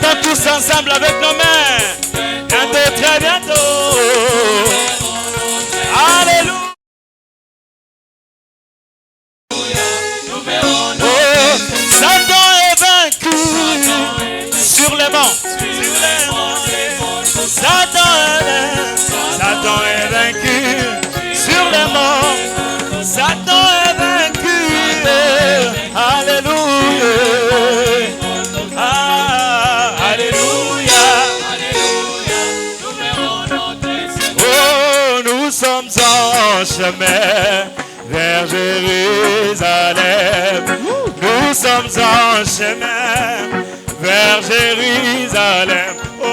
chantons tous ensemble avec nos mains. Bientôt, très bientôt. Alléluia. Satan est vaincu sur les monts. Satan est vaincu sur les monts. Satan est vaincu. Alléluia. Alléluia. Oh, nous sommes en chemin vers Jérusalem. Nous sommes en chemin vers Jérusalem. Oh,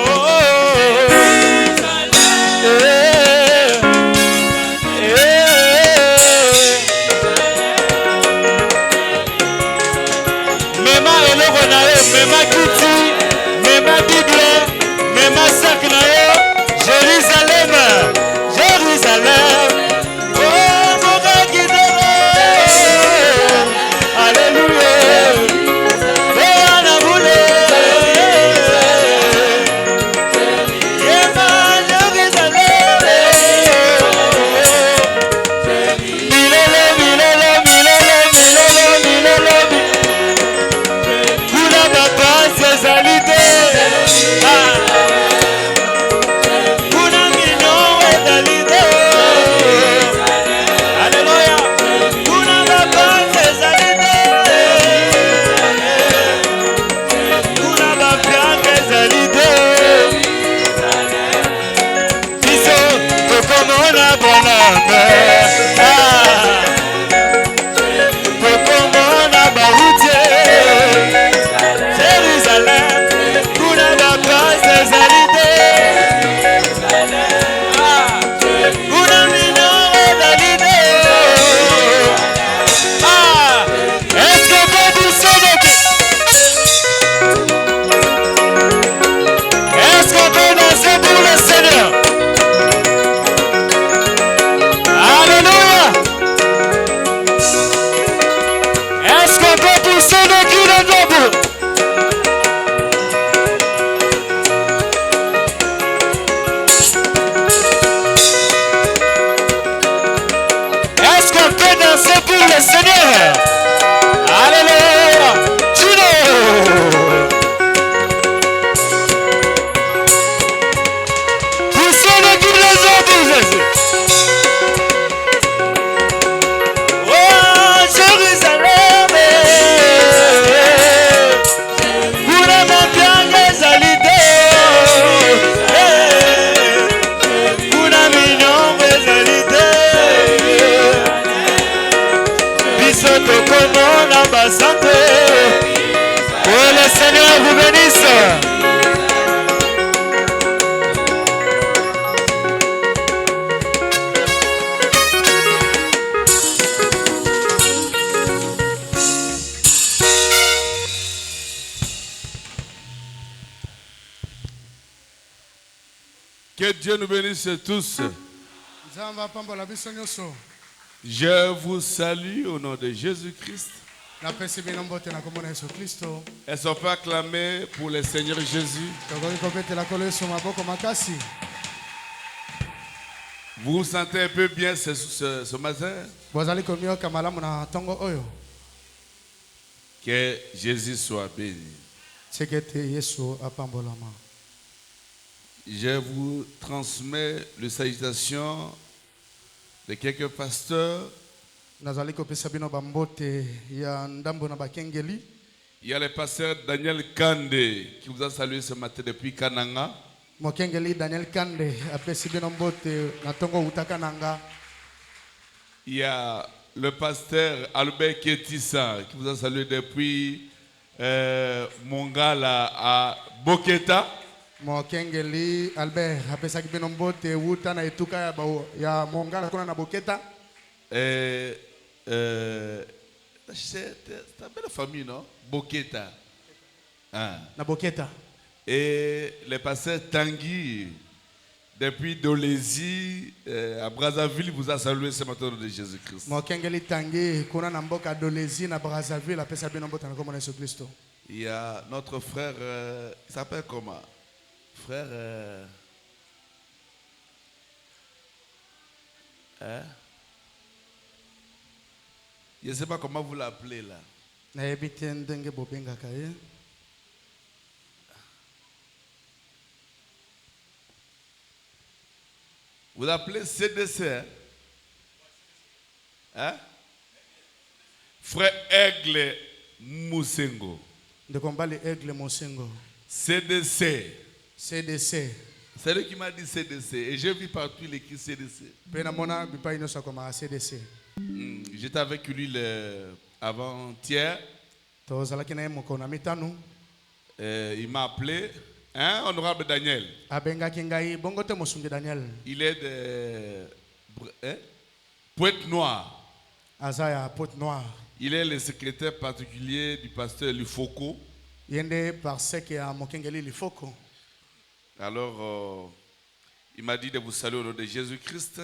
Mema eloko na yo, mema kiti, mema Bible, mema sac na yo. Jérusalem, Jérusalem. Que Dieu nous bénisse tous. Je vous salue au nom de Jésus-Christ. Elles sont pas acclamées pour le Seigneur Jésus. Vous vous sentez un peu bien ce matin? Que Jésus soit béni. Je vous transmets les salutations de quelques pasteurs. Il y a le pasteur Daniel Kande qui vous a salué ce matin depuis Kananga. Il y a le pasteur Albert Ketissa qui vous a salué depuis Mongala à Boketa. Mokengeli Albert apesaki bino mbote wuta na etuka ya Mongala kuna na Boketa. C'est ta belle famille, non? Boketa. Ah. Na Boketa. Et le pasteur Tanguy depuis Dolézy à Brazzaville vous a salué ce matin de Jésus-Christ. Mokengeli Tanguy kuna na mboka Dolézy na Brazzaville apesaki bino mbote na komona Yesu Kristo. Il y a notre frère, il s'appelle comment? Frère... hein? Je ne sais pas comment vous l'appelez là. Vous l'appelez CDC, hein? Hein? Frère Aigle Moussengo. De combat les Aigle Moussengo. CDC. CDC. C'est lui qui m'a dit CDC. Et j'ai vu partout l'écrit CDC. CDC. J'étais avec lui avant-hier. Il m'a appelé. Hein, honorable Daniel. Il est de Pointe-Noire. Il est le secrétaire particulier du pasteur Lufoko. Alors, il m'a dit de vous saluer au nom de Jésus-Christ.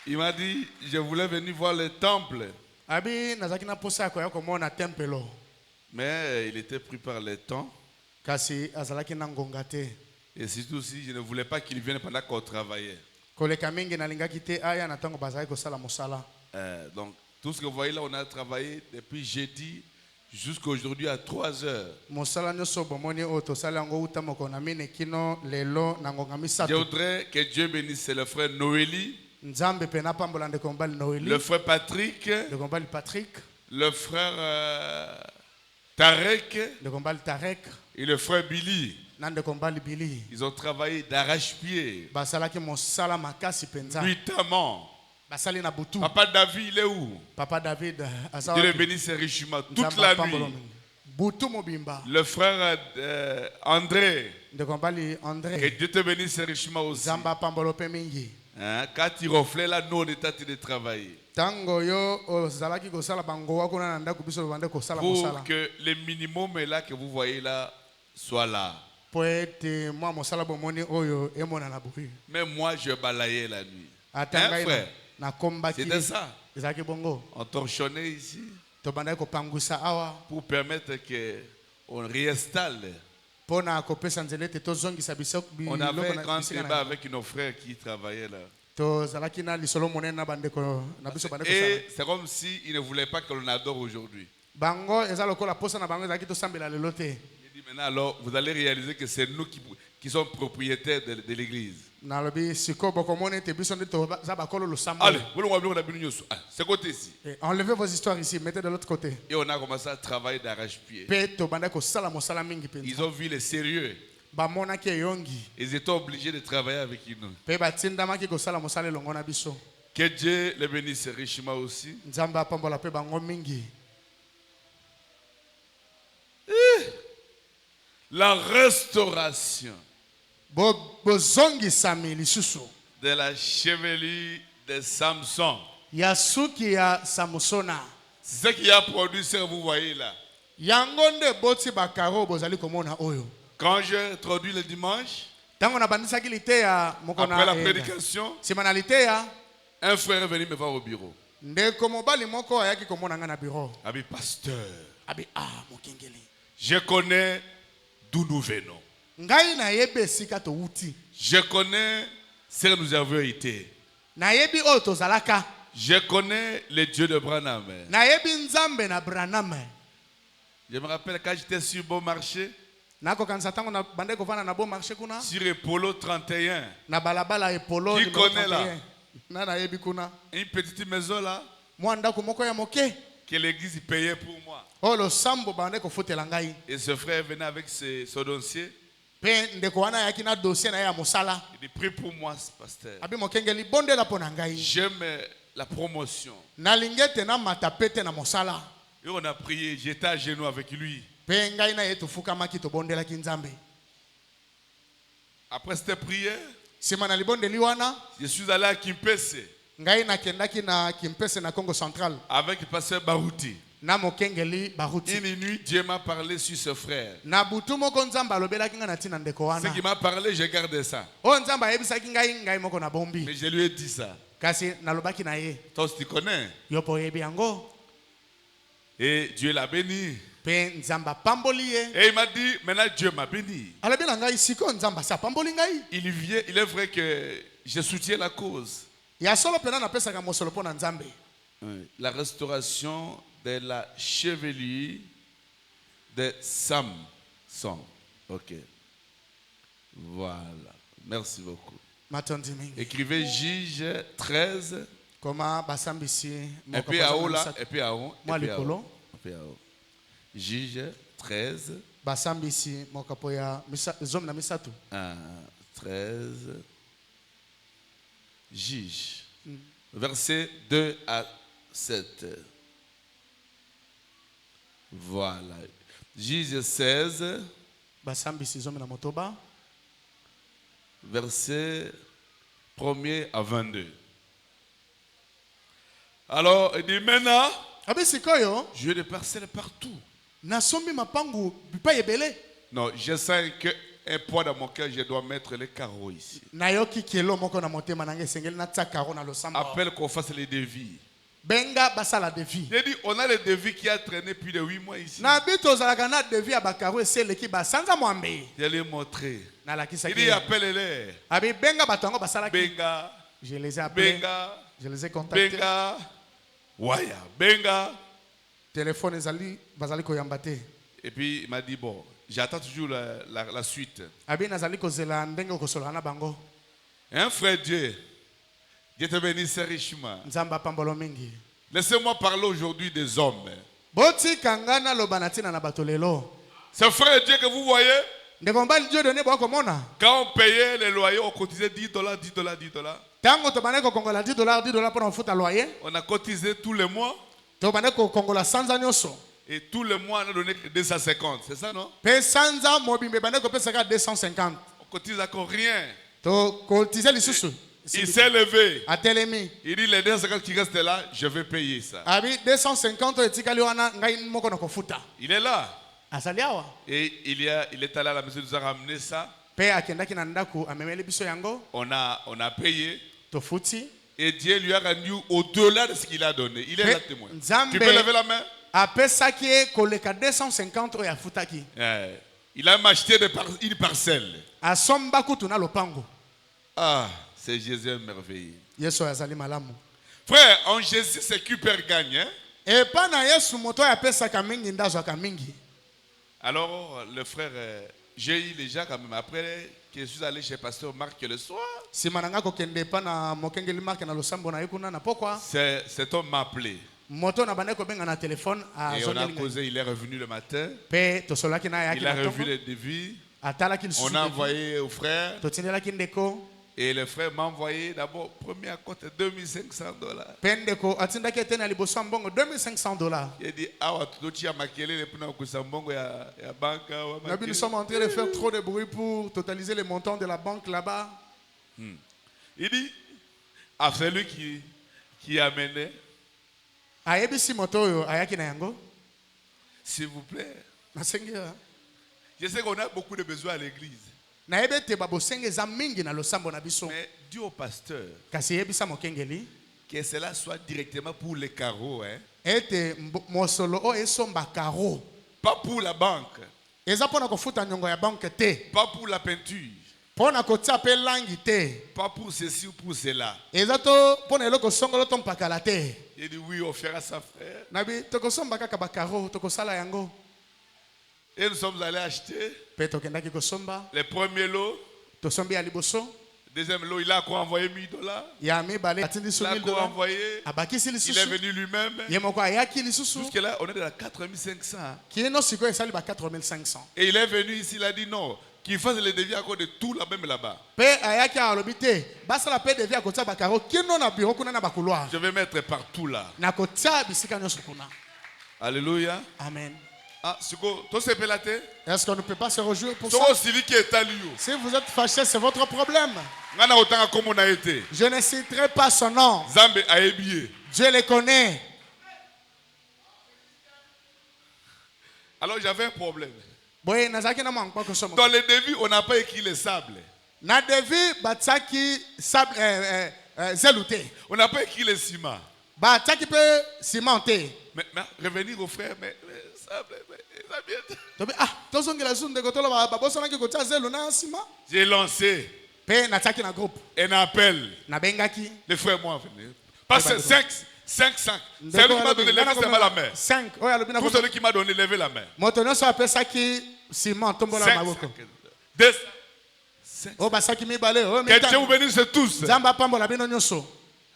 Il m'a dit, je voulais venir voir le temple. Mais il était pris par le temps. Et surtout si je ne voulais pas qu'il vienne pendant qu'on travaillait. Donc, tout ce que vous voyez là, on a travaillé depuis jeudi jusqu'à aujourd'hui à 3 heures. Je voudrais que Dieu bénisse le frère Noélie, le frère Patrick, le frère Tarek et le frère Billy. Ils ont travaillé d'arrache-pied nuitamment. Papa David, il est où? Papa David, Dieu le bénisse richement toute la nuit. Le frère André, que Dieu te bénisse richement aussi. Hein, quand il reflète là, nous on est en train de travailler. Pour que le minimum est là que vous voyez là soit là. Mais moi je balayais la nuit. Hein, frère? C'était ça. On torchonnait ici pour permettre qu'on réinstalle. On avait un grand débat avec nos frères qui travaillaient là. Et c'est comme s'ils ne voulaient pas que l'on adore aujourd'hui. Il dit maintenant alors vous allez réaliser que c'est nous qui sommes propriétaires de l'église. Allez, c'est côté ici. Enlevez vos histoires ici, mettez de l'autre côté. Et on a commencé à travailler d'arrache-pied. Ils ont vu le sérieux. Ils étaient obligés de travailler avec nous. Que Dieu les bénisse richement aussi. La restauration de la chevelure de Samson. C'est ce qui a produit ce que vous voyez là. Quand j'ai introduit le dimanche, après la prédication, un frère est venu me voir au bureau. Abi pasteur, je connais d'où nous venons. Je connais ce que nous avons été. Je connais le Dieu de Branham. Je me rappelle quand j'étais sur Bon Marché, sur Epolo 31. Qui connaît là? Une petite maison là que l'église payait pour moi. Et ce frère venait avec son dossier. Il dit prie pour moi, pasteur. J'aime la promotion. Et on a prié, j'étais à genoux avec lui. Après cette prière, je suis allé à Kimpese avec le pasteur Barouti. Une nuit, Dieu m'a parlé sur ce frère. Ce qui m'a parlé, j'ai gardé ça. Mais je lui ai dit ça. Toi, tu connais. Et Dieu l'a béni. Pe nzamba pamboli ye. Et il m'a dit, maintenant Dieu m'a béni. Alabi na ngai siko nzamba sa pamboli ngai. Il est vrai que je soutiens la cause. Ya solo pena na pesa ka mosolo pona nzambe. La restauration de la chevelure de Samson. Ok. Voilà. Merci beaucoup. Écrivez Juge 13. Comment basambisi. Et puis à haut là. Et puis à haut. Juge 13. Basambisi mokapoya zom na misatu. 13. Juge. Versets 2 à 7. Voilà. Juge 16. Basambisi zom na motoba. Verset 1er à 22. Alors, il dit maintenant, je vais des parcelles partout. Non, je sens qu'un poids dans mon cœur, je dois mettre les carreaux ici. Appelle qu'on fasse les devis. Benga basala devis. J'ai dit, on a le devis qui a traîné plus de 8 mois ici. Je l'ai montré. Il dit, appelle-les. Benga. Je les ai appelés. Benga. Je les ai contactés. Benga. Waya. Benga. Téléphone ezali bazali koyambate. Et puis il m'a dit, bon, j'attends toujours la suite. Un frère Dieu. Dieu te bénisse richement. Laissez-moi parler aujourd'hui des hommes. Ce frère Dieu que vous voyez, quand on payait les loyers, on cotisait $10, $10. On a cotisé tous les mois. Et tous les mois, on a donné 250. C'est ça, non? On cotise encore rien. Il s'est levé. Il dit les 250 qui restent là, je vais payer ça. Il est là. Et il est allé à la maison, il nous a ramené ça. On a payé. Et Dieu lui a rendu au-delà de ce qu'il a donné. Il est là témoin. Tu peux lever la main? Il a acheté une parcelle. Ah, c'est Jésus merveilleux. Frère, en Jésus, c'est qui perd gagne. Hein? Alors, le frère, j'ai eu les gens quand même. Après que je suis allé chez Pasteur Marc le soir, cet homme m'a appelé. Et on a causé, il est revenu le matin. Il a revu les devis. On a envoyé au frère. Et le frère m'a envoyé d'abord, première cote, $2500. Il dit, nous sommes en train de faire trop de bruit pour totaliser les montants de la banque là-bas. Il dit, à celui qui a mené, s'il vous plaît, je sais qu'on a beaucoup de besoins à l'église. Mais dis au pasteur que cela soit directement pour les carreaux. Hein? Pas pour la banque. Pas pour la peinture. Pas pour ceci ou pour cela. Il dit oui, on fera ça, frère. Et nous sommes allés acheter les premiers lots. Deuxième lot, il a encore envoyé $1000. Il a encore envoyé. Il est venu lui-même. Jusque-là, on est à 4500. Et il est venu ici, il a dit non, qu'il fasse le devis encore de tout là même là-bas. Je vais mettre partout là. Alléluia. Amen. Est-ce qu'on ne peut pas se réjouir pour ça? Si vous êtes fâché, c'est votre problème. Je ne citerai pas son nom. Dieu le connaît. Alors j'avais un problème. Dans les devis, on n'a pas écrit le sable. On n'a pas écrit le ciment. Mais revenir au frère, mais ça bien. J'ai lancé un appel. Les frères m'ont venu. Parce que 5. C'est lui qui m'a donné lever la main. Tout celui qui m'a donné lever la main. 5. Que Dieu vous bénisse tous.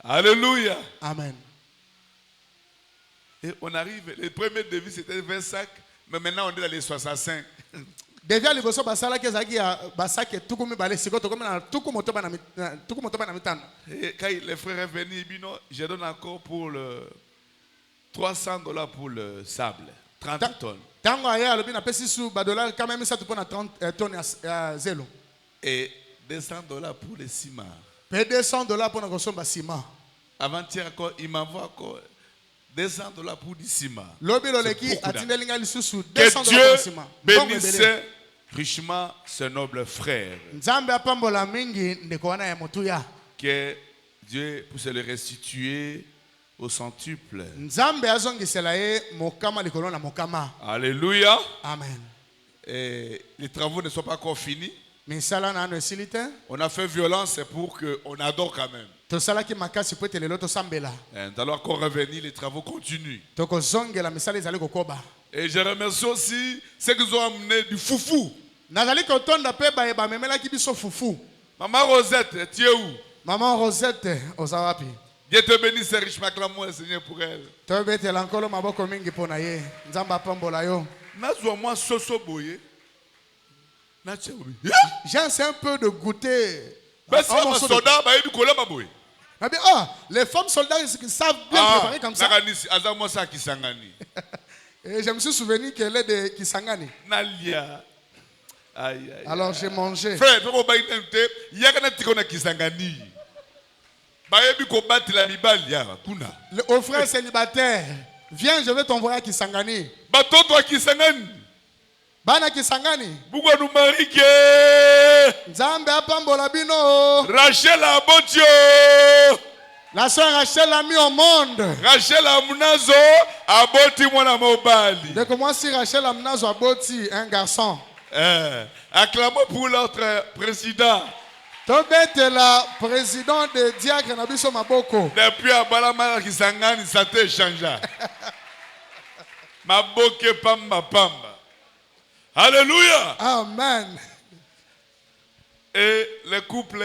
Alléluia. Amen. Et on arrive, les premiers devis c'était 25, mais maintenant on est dans les 65. Et quand les frères est venu, je donne encore pour le $300 pour le sable, 30 tonnes. Et $200 pour le ciment. $200 Avant-hier encore, il m'envoie encore $200 pour du ciment. Que Dieu bénisse richement ce noble frère. Que Dieu puisse le restituer au centuple. Alléluia. Amen. Et les travaux ne sont pas encore finis. On a fait violence pour qu'on adore quand même. Nous allons encore revenir, les travaux continuent. Et je remercie aussi ceux qui ont amené du foufou. Maman Rosette, tu es où? Maman Rosette, Dieu te bénisse, riche m'acclamons le Seigneur pour elle. Moi, soso boye. J'ai un peu de goûter. Les femmes soldats savent bien préparer comme ça. Et je me suis souvenu qu'elle est de Kisangani. Alors j'ai mangé. Frère, au frère célibataire, viens, je vais t'envoyer à Kisangani. Bana Kisangani. Nzambe apambola bino. Rachel Abotio. La soeur Rachel l'a mis au monde. Rachel Amunazo aboti mwana mobali. De comment si Rachel Amunazo aboti un garçon. Acclamons pour notre président. Tobete la président de Diacre Nabiso Maboko. Depuis Abalama Kisangani, ça te changea. Maboke pamba pamba. Alléluia. Amen. Et le couple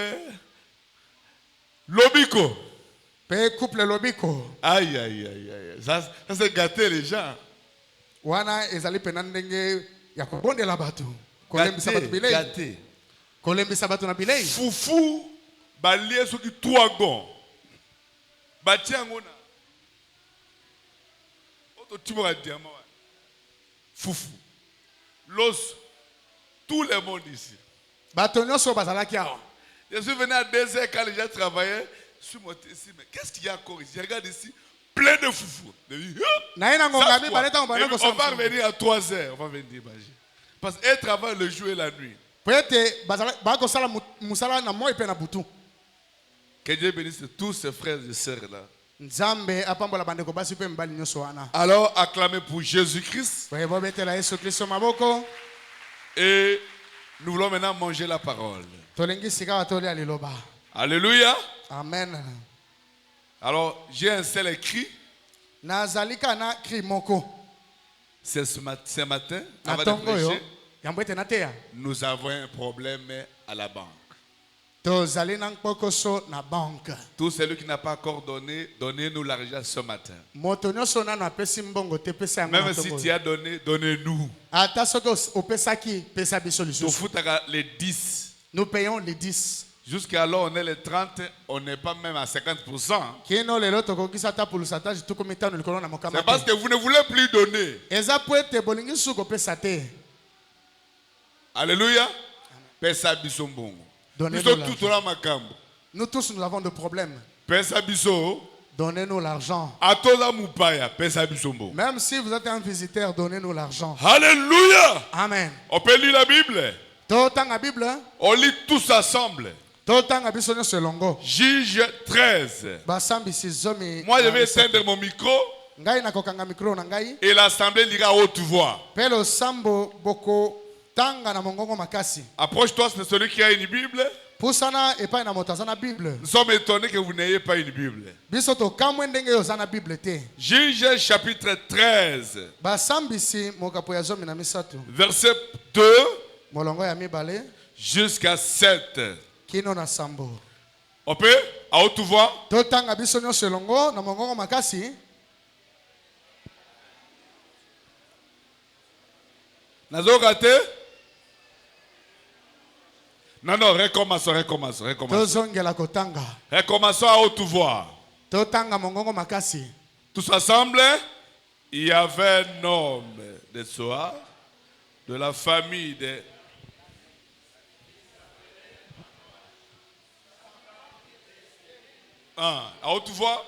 Lobiko. Le couple Lobiko. Aïe, aïe, aïe, aïe. Ça c'est gâté les gens. Wana ezali penandenge ya kobonde la batu. Kolembisa batu bilei. Gâté. Kolembisa batu na bilei. Fufu balie soki tuagon. Batia ngona. Oto timo diamant. Fufu. L'os, tout le monde ici. Je suis venu à 2h quand les gens travaillaient sur mon ici. Mais qu'est-ce qu'il y a encore ici? Je regarde ici, plein de foufou. On va revenir à 3h. On va venir manger. Parce qu'elle travaille le jour et la nuit. Que Dieu bénisse tous ces frères et sœurs là. Alors acclamez pour Jésus-Christ. Et nous voulons maintenant manger la parole. Alléluia. Amen. Alors j'ai un seul écrit. C'est ce matin, avant de prêcher, nous avons un problème à la banque. Tout celui qui n'a pas encore donné, donnez-nous l'argent ce matin. Même si tu as donné, donnez-nous. Les 10. Nous payons les 10. Jusqu'alors, on est les 30, on n'est pas même à 50%. C'est parce que vous ne voulez plus donner. Alléluia. Pesa bisombongo. Nous tous, nous avons des problèmes. Pesa biso. Donnez-nous l'argent. Même si vous êtes un visiteur, donnez-nous l'argent. Alléluia. Amen. On peut lire la Bible. On lit tous ensemble. Juge 13. Moi, je vais éteindre mon micro. Et l'assemblée lira à haute voix. Approche-toi, c'est celui qui a une Bible. Nous sommes étonnés que vous n'ayez pas une Bible. Juge chapitre 13. Verset 2 jusqu'à 7. On peut à haute voix. Nazo raté? Non, recommençons. Recommençons à haute voix. Tous ensemble, il y avait un homme de Soar, de la famille de... À haute voix.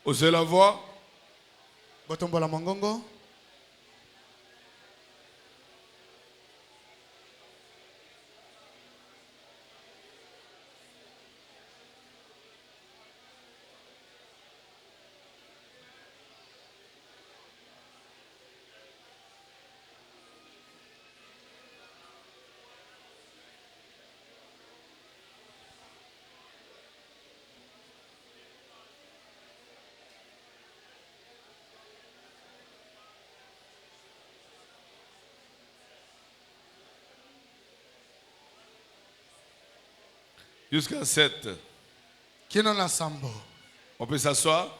Osez la voix. Botombola mongongo. Jusqu'à 7. On peut s'asseoir.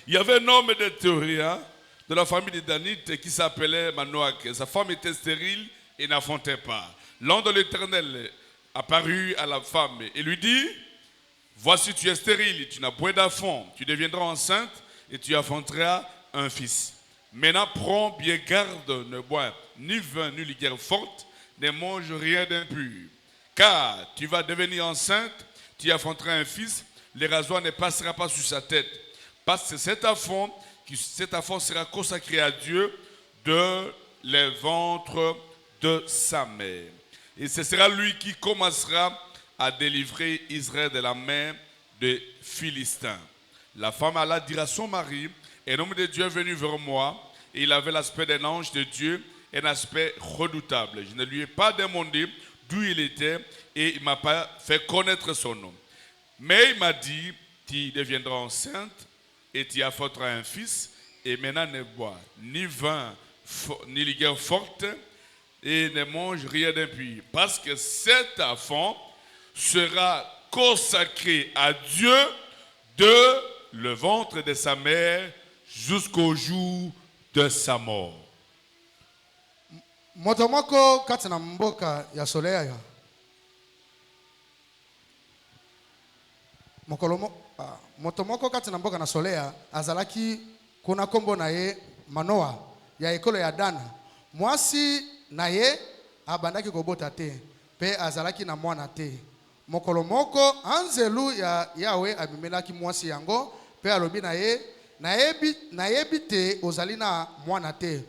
Il y avait un homme de Théoria, de la famille de Danite, qui s'appelait Manoach. Sa femme était stérile et n'enfantait pas. L'ange de l'Éternel apparut à la femme et lui dit: voici, tu es stérile, tu n'as point d'enfant, tu deviendras enceinte et tu enfanteras un fils. Maintenant, prends bien garde, ne bois ni vin ni liqueur forte, ne mange rien d'impur. Car tu vas devenir enceinte, tu enfanteras un fils, le rasoir ne passera pas sur sa tête. Parce que cet enfant sera consacré à Dieu de le ventre de sa mère. Et ce sera lui qui commencera à délivrer Israël de la main des Philistins. La femme alla dire à son mari: un homme de Dieu est venu vers moi, et il avait l'aspect d'un ange de Dieu, un aspect redoutable. Je ne lui ai pas demandé d'où il était, et il ne m'a pas fait connaître son nom. Mais il m'a dit: tu deviendras enceinte et tu enfanteras un fils, et maintenant ne bois ni vin ni liqueur forte et ne mange rien d'impur, parce que cet enfant sera consacré à Dieu de le ventre de sa mère jusqu'au jour de sa mort. Motomoko katina mboka ya solea ya motomoko katina mboka na solea azalaki kuna kombo na ye Manoa ya ekolo ya Dana. Mwasi na ye abandaki kobota te pe azalaki na mwana te. Mokolo moko anzelu ya Yawe abimelaki mwasi yango pe alobi na ye nayebi te ozali na mwana te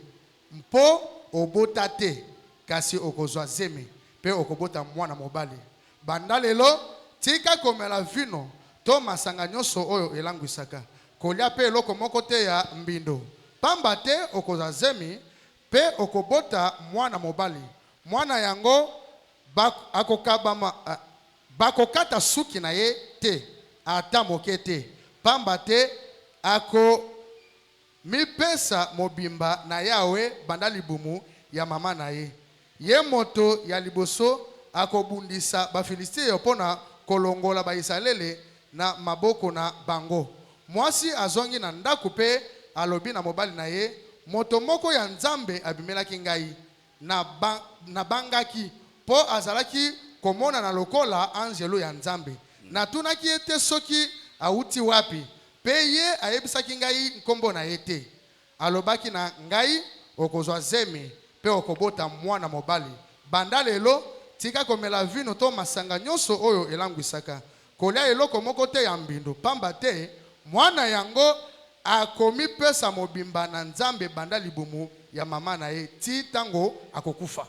mpo obota te kasi okozwa zeme pe okobota mwana mobali. Banda lelo tika komela vino to masanga nyonso oyo elangwisaka kolia pe eloko moko te ya mbindo, pamba te okozwa zemi pe okobota mwana mobali. Mwana yango bakokata suki na ye te ata moke te, pamba te ako mipesa mobimba na Yawe banda libumu ya mama na ye. Ye moto ya liboso akobundisa Bafilistia pona kolongola Baisraele na maboko na bango. Mwasi azongi na ndaku pe alobi na mobali na ye moto moko ya nzambe abimelaki ngai na bangaki po azalaki komona na lokola angelo ya nzambe natunaki ete soki auti wapi pe ye ayebisaki ngai nkombo na ye te alobaki na ngai okozwa zemi pe okobota mwana mobali banda lelo tika komela vino to masanga nyonso oyo elangwisaka kolia eloko moko te ya mbindo pamba te mwana yango akomi pesa mobimba na nzambe banda libumu ya mama na ye ti tango akokufa.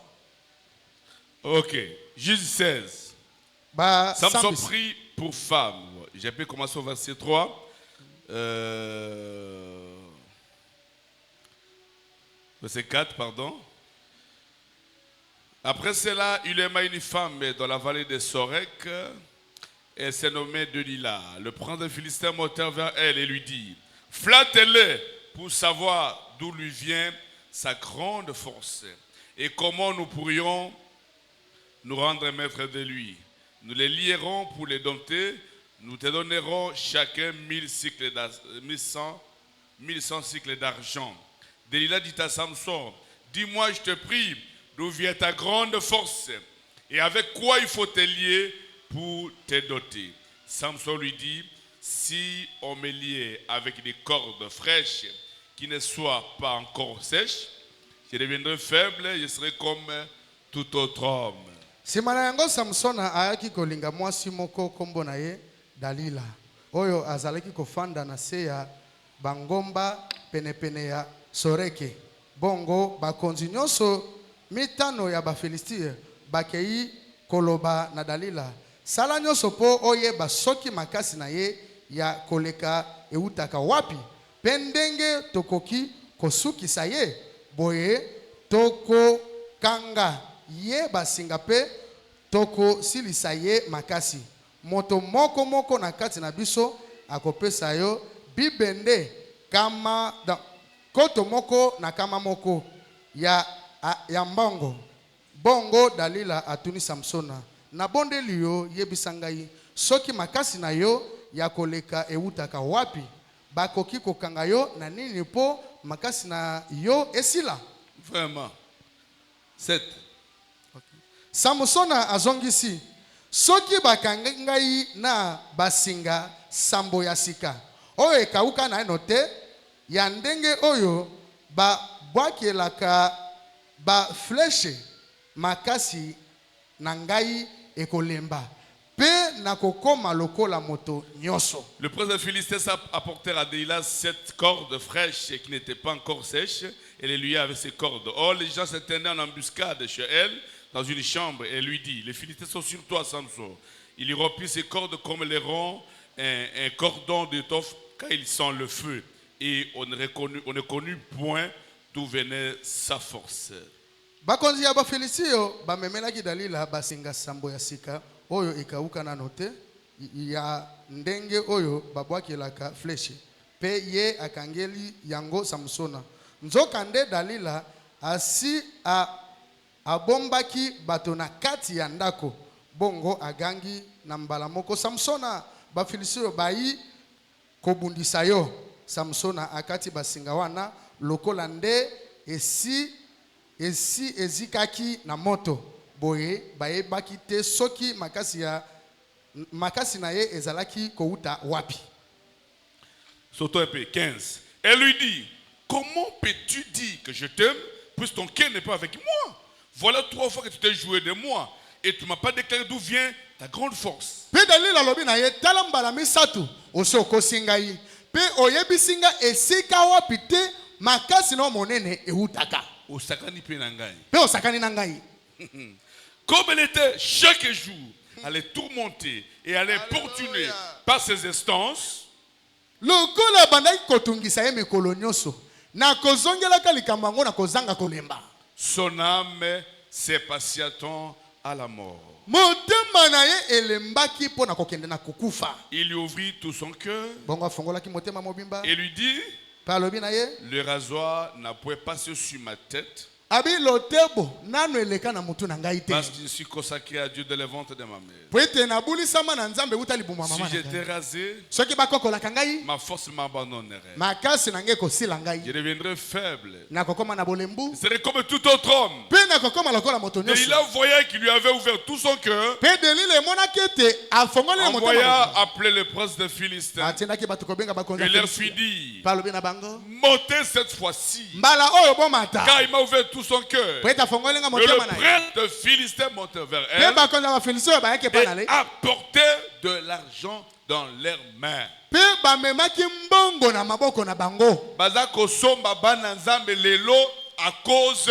Ok, Jésus 16. Samson prie pour femme. J'ai pu commencer au verset 3. Verset 4, pardon. Après cela, il aima une femme dans la vallée de Sorek. Elle s'est nommée Delila. Le prince des Philistins monta vers elle et lui dit: flattez-le pour savoir d'où lui vient sa grande force et comment nous pourrions nous rendre maîtres de lui. Nous les lierons pour les dompter. Nous te donnerons chacun 1100 cycles d'argent. Delila dit à Samson: dis-moi, je te prie, d'où vient ta grande force et avec quoi il faut te lier pour te doter. Samson lui dit: si on me liait avec des cordes fraîches qui ne soient pas encore sèches, je deviendrai faible, je serai comme tout autre homme. Simana yango Samson ayaki kolinga mwasi moko kombo na ye Dalila. Oyo azalaki kofanda na se ya bangomba penepene ya Soreke. Bongo bakonzi nyonso mitano ya Bafilistia bakei koloba na Dalila. Sala nyonso po oyeba soki makasi na ye ya koleka eutaka wapi. Pendenge tokoki kosukisa ye. Boye toko kanga ye basinga pe toko silisa ye makasi. Moto moko na kati na biso akopesa yo bibende kama koto moko na kama moko ya mbongo. Bongo Dalila atuni Samsona: na bonde liyo yebisangai soki makasi na yo ya koleka eutaka wapi. Bakoki kokanga yo na nini po makasi na yo esila. Vraiment. 7. Samsona azongisi: soki bakangai na basinga sambo ya sika oyo ekauka na eno te ya ndenge oyo babwakelaka bafleshe makasi na ngai ekolemba pe na kokoma lokola moto nyoso. Le prince des Philistins apportèrent à Delila 7 cordes fraîches qui n'étaient pas encore sèches et les liaient avec ces cordes. Or les gens se tenaient en embuscade chez elle dans une chambre et lui dit: les Philistins sont sur toi, Samson. Il y rompit ses cordes comme les ronds un cordon d'étoffe car ils sont le feu et on ne connut point d'où venait sa force. Bakonzi ya Bafilistio bamemelaki Dalila basinga sambo ya sika oyo ikauka na note ya ndenge oyo babwakelaka fleshe pe ye akangeli yango Samsona. Nzoka nde Dalila asi abombaki bato na kati ya ndako. Bongo agangi na mbala moko: Samsona, Bafilistio bayi kobundisa yo. Samsona akati basinga wana lokola nde ezikaki na moto. Boye bayebaki te soki makasi na ye ezalaki kouta wapi. Sautons un peu. 15. Elle lui dit: comment peux-tu dire que je t'aime puisque ton cœur n'est pas avec moi? Voilà 3 fois que tu t'es joué de moi et tu ne m'as pas déclaré d'où vient ta grande force. Pe Dalila lobi na ye tala mbala misatu osoko singai pe oyebisinga esika wapi te makasi no monene eutaka. Osakani pe na ngai. Pe osakani na ngai. Comme elle était chaque jour à les tourmenter et à les importuner par ses instances, lokola bandaki kotungisa ye mikolo nyonso na kozongelaka likambo yango na kozanga kolemba, son âme s'est patientant à la mort. motema na ye elembaki mpo na kokende na kokufa. Il lui ouvrit tout son cœur bongo afongolaki motema mobimba et lui dit: pe alobi na ye: le rasoir n'a point passé sur ma tête Abi lotebo nano eleka na mutu na ngai te. Parce que je suis consacré à Dieu de le ventre de ma mère. Poete na bulisama na nzambe uta libuma mama. Si j'étais rasé, soki bakokola kangai ma force m'abandonnerait. makasi na ngai kosila ngai. Je deviendrais faible. Na kokoma na bolembu. Je serais comme tout autre homme. Pe na kokoma lokola moto nyonso. Et il a voyé qu'il lui avait ouvert tout son cœur. Pe delile mona kete afongole moto. Envoya appeler le prince de Philistins. Atenda ki batuko benga bakonza. Il leur fit dire, palobi na bango. montez cette fois-ci. Mbala oyo bomata. Car il m'a ouvert tout son cœur. Et le prince de Philistins monte vers elle et apportait de l'argent dans leurs mains. Bazako somba bananzambe lelo à cause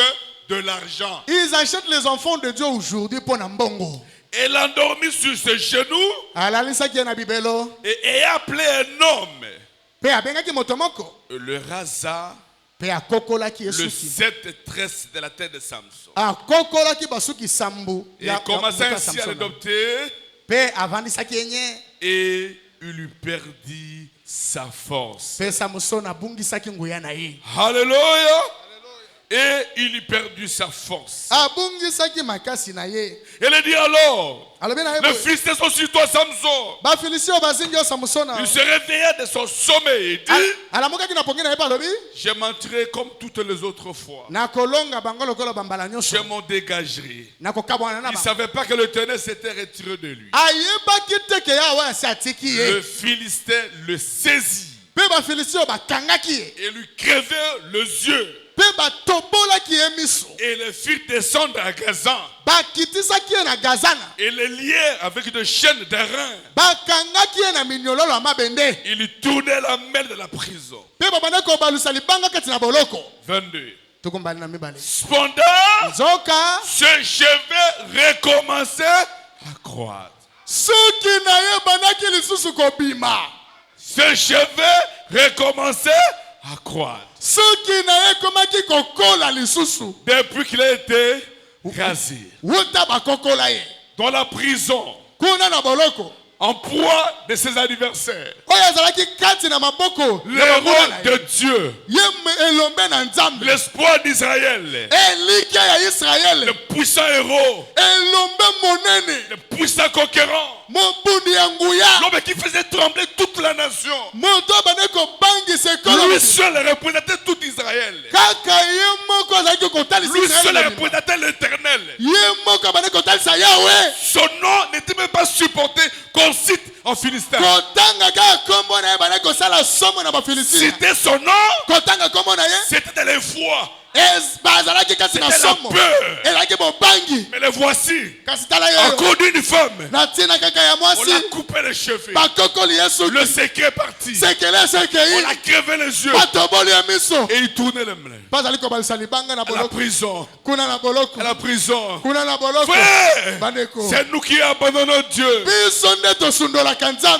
de l'argent. Ils achètent les enfants de Dieu aujourd'hui pour Nambongo. Elle l'endormit sur ses genoux et a appelé un homme. Le rasa. Le 7 tresses de la tête de Samson. Et il commença ainsi à l'adopter. Et il lui perdit sa force. Alléluia. Et il lui perdit sa force. Elle a dit alors, le Philistin sont sur toi, Samson. Il se réveilla de son sommeil et dit, je mentirai comme toutes les autres fois. Je m'en dégagerai. Il ne savait pas que le ténèbre s'était retiré de lui. Le Philistin le saisit et lui crevait les yeux. Et le fit descendre à Gazan. Et le liait avec des chaînes d'airain. Il lui tournait la main de la prison. 22. Cependant, ses cheveux recommençaient à croître. Ses cheveux recommençaient à croître. Depuis qu'il a été rasé dans la prison, en proie de ses adversaires, le roi de Dieu, l'espoir d'Israël, le puissant héros, le puissant conquérant, l'homme qui faisait trembler toute la nation, lui seul représentait tout Israël, lui seul représentait l'Éternel. Son nom n'était même pas supporté qu'on cite en Philistin. C'était son nom, c'était de l'effroi. C'était la peur. Mais le voici, encore d'une femme, on a coupé les cheveux. Le secret est parti. On a crevé les yeux. Et il tournait les mains. À la prison. À la prison. Frère, c'est nous qui abandonnons Dieu.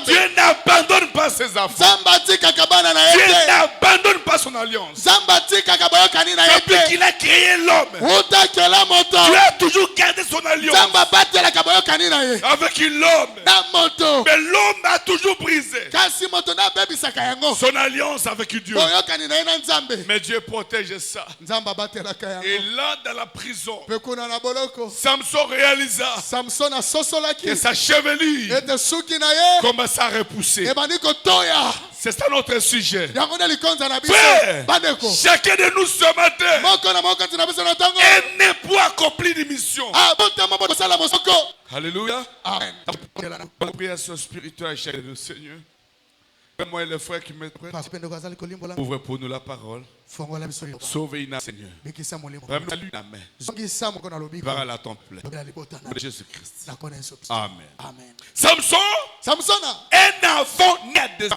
Dieu n'abandonne pas ses affaires. Dieu n'abandonne pas son alliance. Depuis qu'il a créé l'homme, Dieu a toujours gardé son alliance avec l'homme. Mais l'homme a toujours brisé son alliance avec Dieu. Mais Dieu protège ça. Et là, dans la prison, Samson réalisa que sa chevelure commença à repousser. C'est ça notre sujet. Frère, chacun de nous ce matin est né pour accomplir des missions. Alléluia. La prière spirituelle, chacun de nous, Seigneur. Moi et les frères qui me prêtent, ouvre pour nous la parole. Sauve-nous, Seigneur. Remets-lui la main. Par la temple de Jésus-Christ. Amen. Samson, un enfant né de...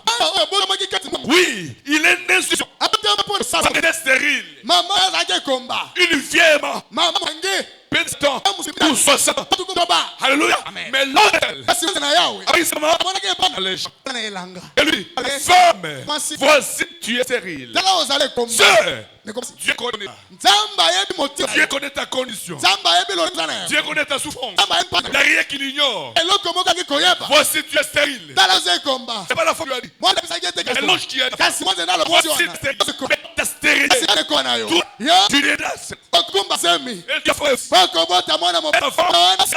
Oui, il est né sur sa tête stérile. Une vieille maman. Pétant pour 60. Alléluia. Mais l'autre, et lui, femme, voici, tu es stérile. Sœur, Dieu connaît ta condition. Dieu connaît ta souffrance. Il n'y a rien qu'il ignore. Voici, tu es stérile. C'est pas la femme qui a dit. C'est l'ange qui a dit. Voici, ta stérilité. tu l'aidas. C'est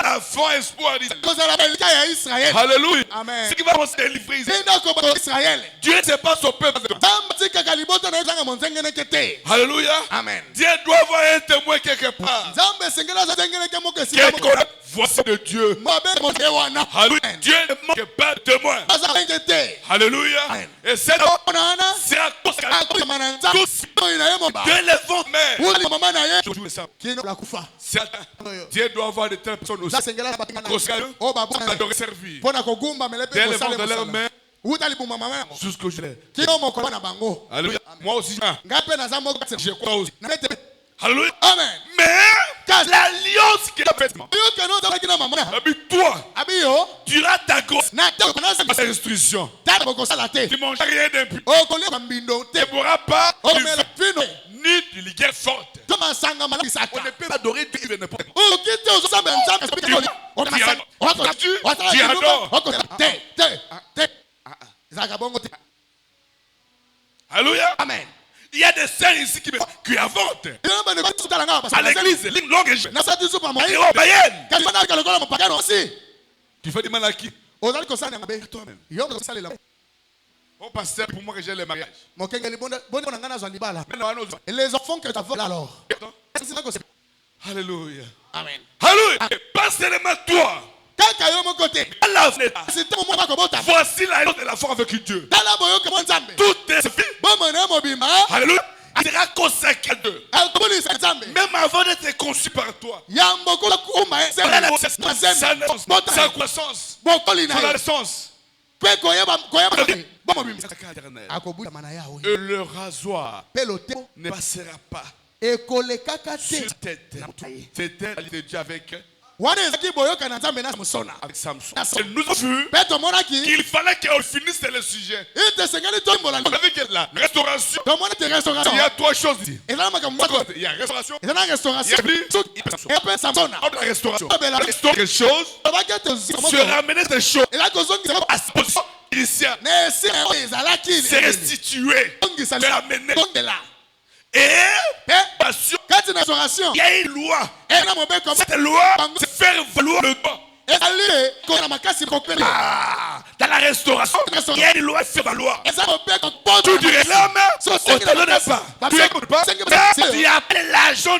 la fort espoir d'Israël. Alléluia. Ce qui va se délivrer. Dieu ne sait pas son peuple. Alléluia. Amen. Dieu doit avoir un témoin quelque part. Quelque voici de Dieu. Alléluia. Dieu ne manque pas de témoin. Alléluia. Et c'est à cause que tous Dieu les vend, mais Dieu doit avoir de telles personnes aussi. Pour servir. Dieu les vend de leur main. Jusqu'au gelé. Alléluia. Moi aussi, je crois aussi. Alléluia. Amen. Mais l'alliance qui est faite, toi, tu as ta grosse restriction. Tu ne manges rien d'impur. Tu ne pourras pas ni du ligueur forte. On ne peut pas adorer Dieu de n'importe quoi. Tu adores. Alléluia. Amen. Il y a des sœurs ici qui inventent. À l'église, ligne longue et païenne. Tu fais du mal à qui? Toi-même. Oh pasteur, pour moi que j'ai le mariage. Les enfants que tu as alors. Alléluia. Amen. Alléluia. Et pas seulement toi. Voici la raison de la foi avec Dieu. Tout est fait. Alléluia. Il sera consacré à Dieu. Même avant d'être conçu par toi. Sa croissance. Son naissance. Et le rasoir ne passera pas sur tes têtes. C'était la de Dieu avec Samson. Et nous avons vu qu'il fallait qu'on finisse le sujet. Avec la restauration, il y a trois choses ici. Il y a restauration, il y a la restauration. La restaurer quelque chose, se ramener des choses à sa position initiale. C'est restituer, se ramener. Et il y a une loi. Cette loi, c'est faire valoir le droit. Dans la restauration, il y a une loi faire valoir. Tu du réclames, on ne te donne pas. Tu n'écoutes pas. Tu appelles l'agent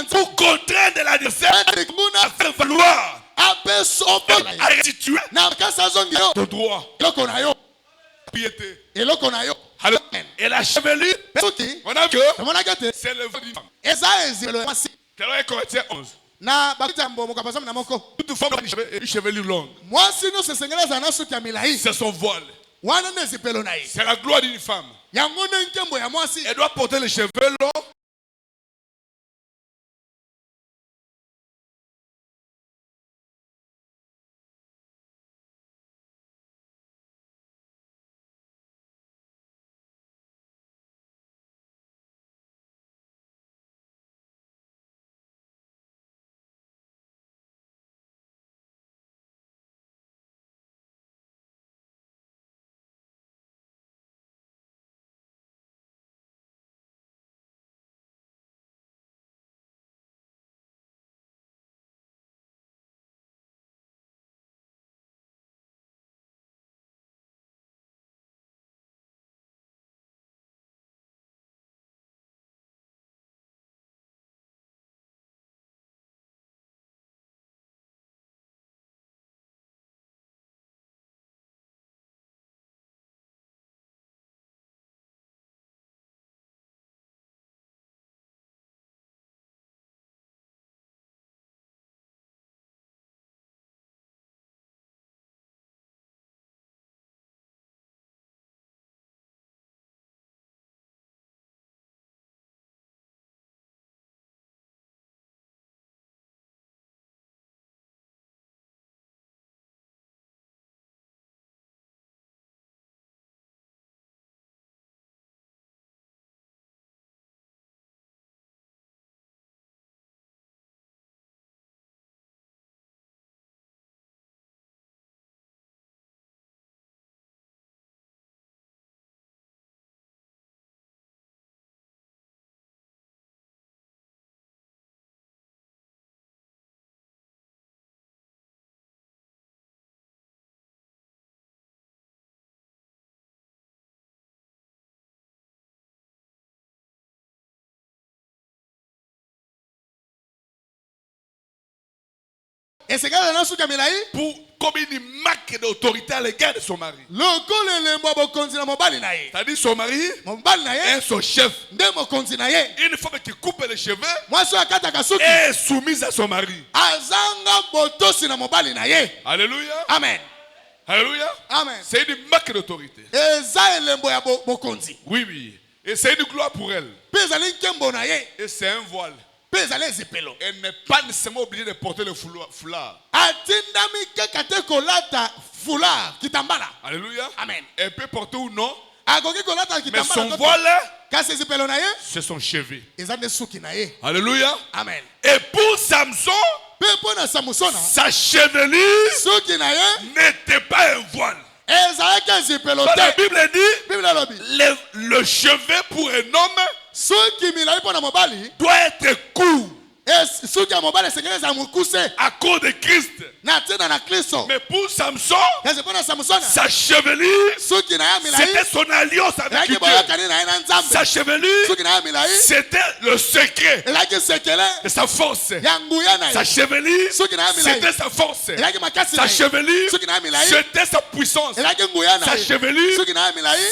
pour contraindre l'adversaire à faire valoir. À restituer le droit. Piété. Et la chevelure, on a vu que c'est le vrai du femme. C'est Corinthiens 11. Toute femme a une chevelure longue. C'est son voile. C'est la gloire d'une femme. Elle doit porter les cheveux longs. pour comme une marque d'autorité à l'égard de son mari. C'est-à-dire son mari est son chef. Une femme qui coupe les cheveux est soumise à son mari. Alléluia. Amen. Alléluia. Amen. C'est une marque d'autorité. Oui, oui. Et c'est une gloire pour elle. Et c'est un voile. Elle n'est pas nécessairement obligée de porter le foulard. Alléluia. Amen. Elle peut porter ou non. Mais son voile, c'est son cheveu. Alléluia. Amen. Et pour Samson, sa chevelure n'était pas un voile. La Bible dit le cheveu pour un homme doit être court à cause de Christ. Mais pour Samson, sa chevelure, c'était son alliance avec Dieu. Sa chevelure, c'était le secret de sa force. Sa chevelure, c'était sa force. Sa chevelure, c'était sa puissance. Sa chevelure,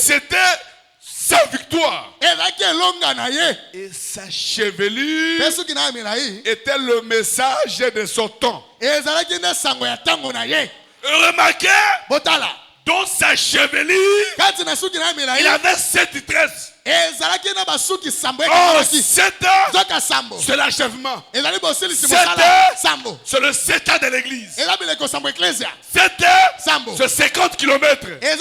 c'était sa victoire. Et sa chevelure était le message de son temps. Remarquez, dans sa chevelure, il avait 7 tresses. Oh, 7 ans, c'est l'achèvement. 7 ans, c'est le 7 ans de l'église. 7 ans, c'est 50 km. 7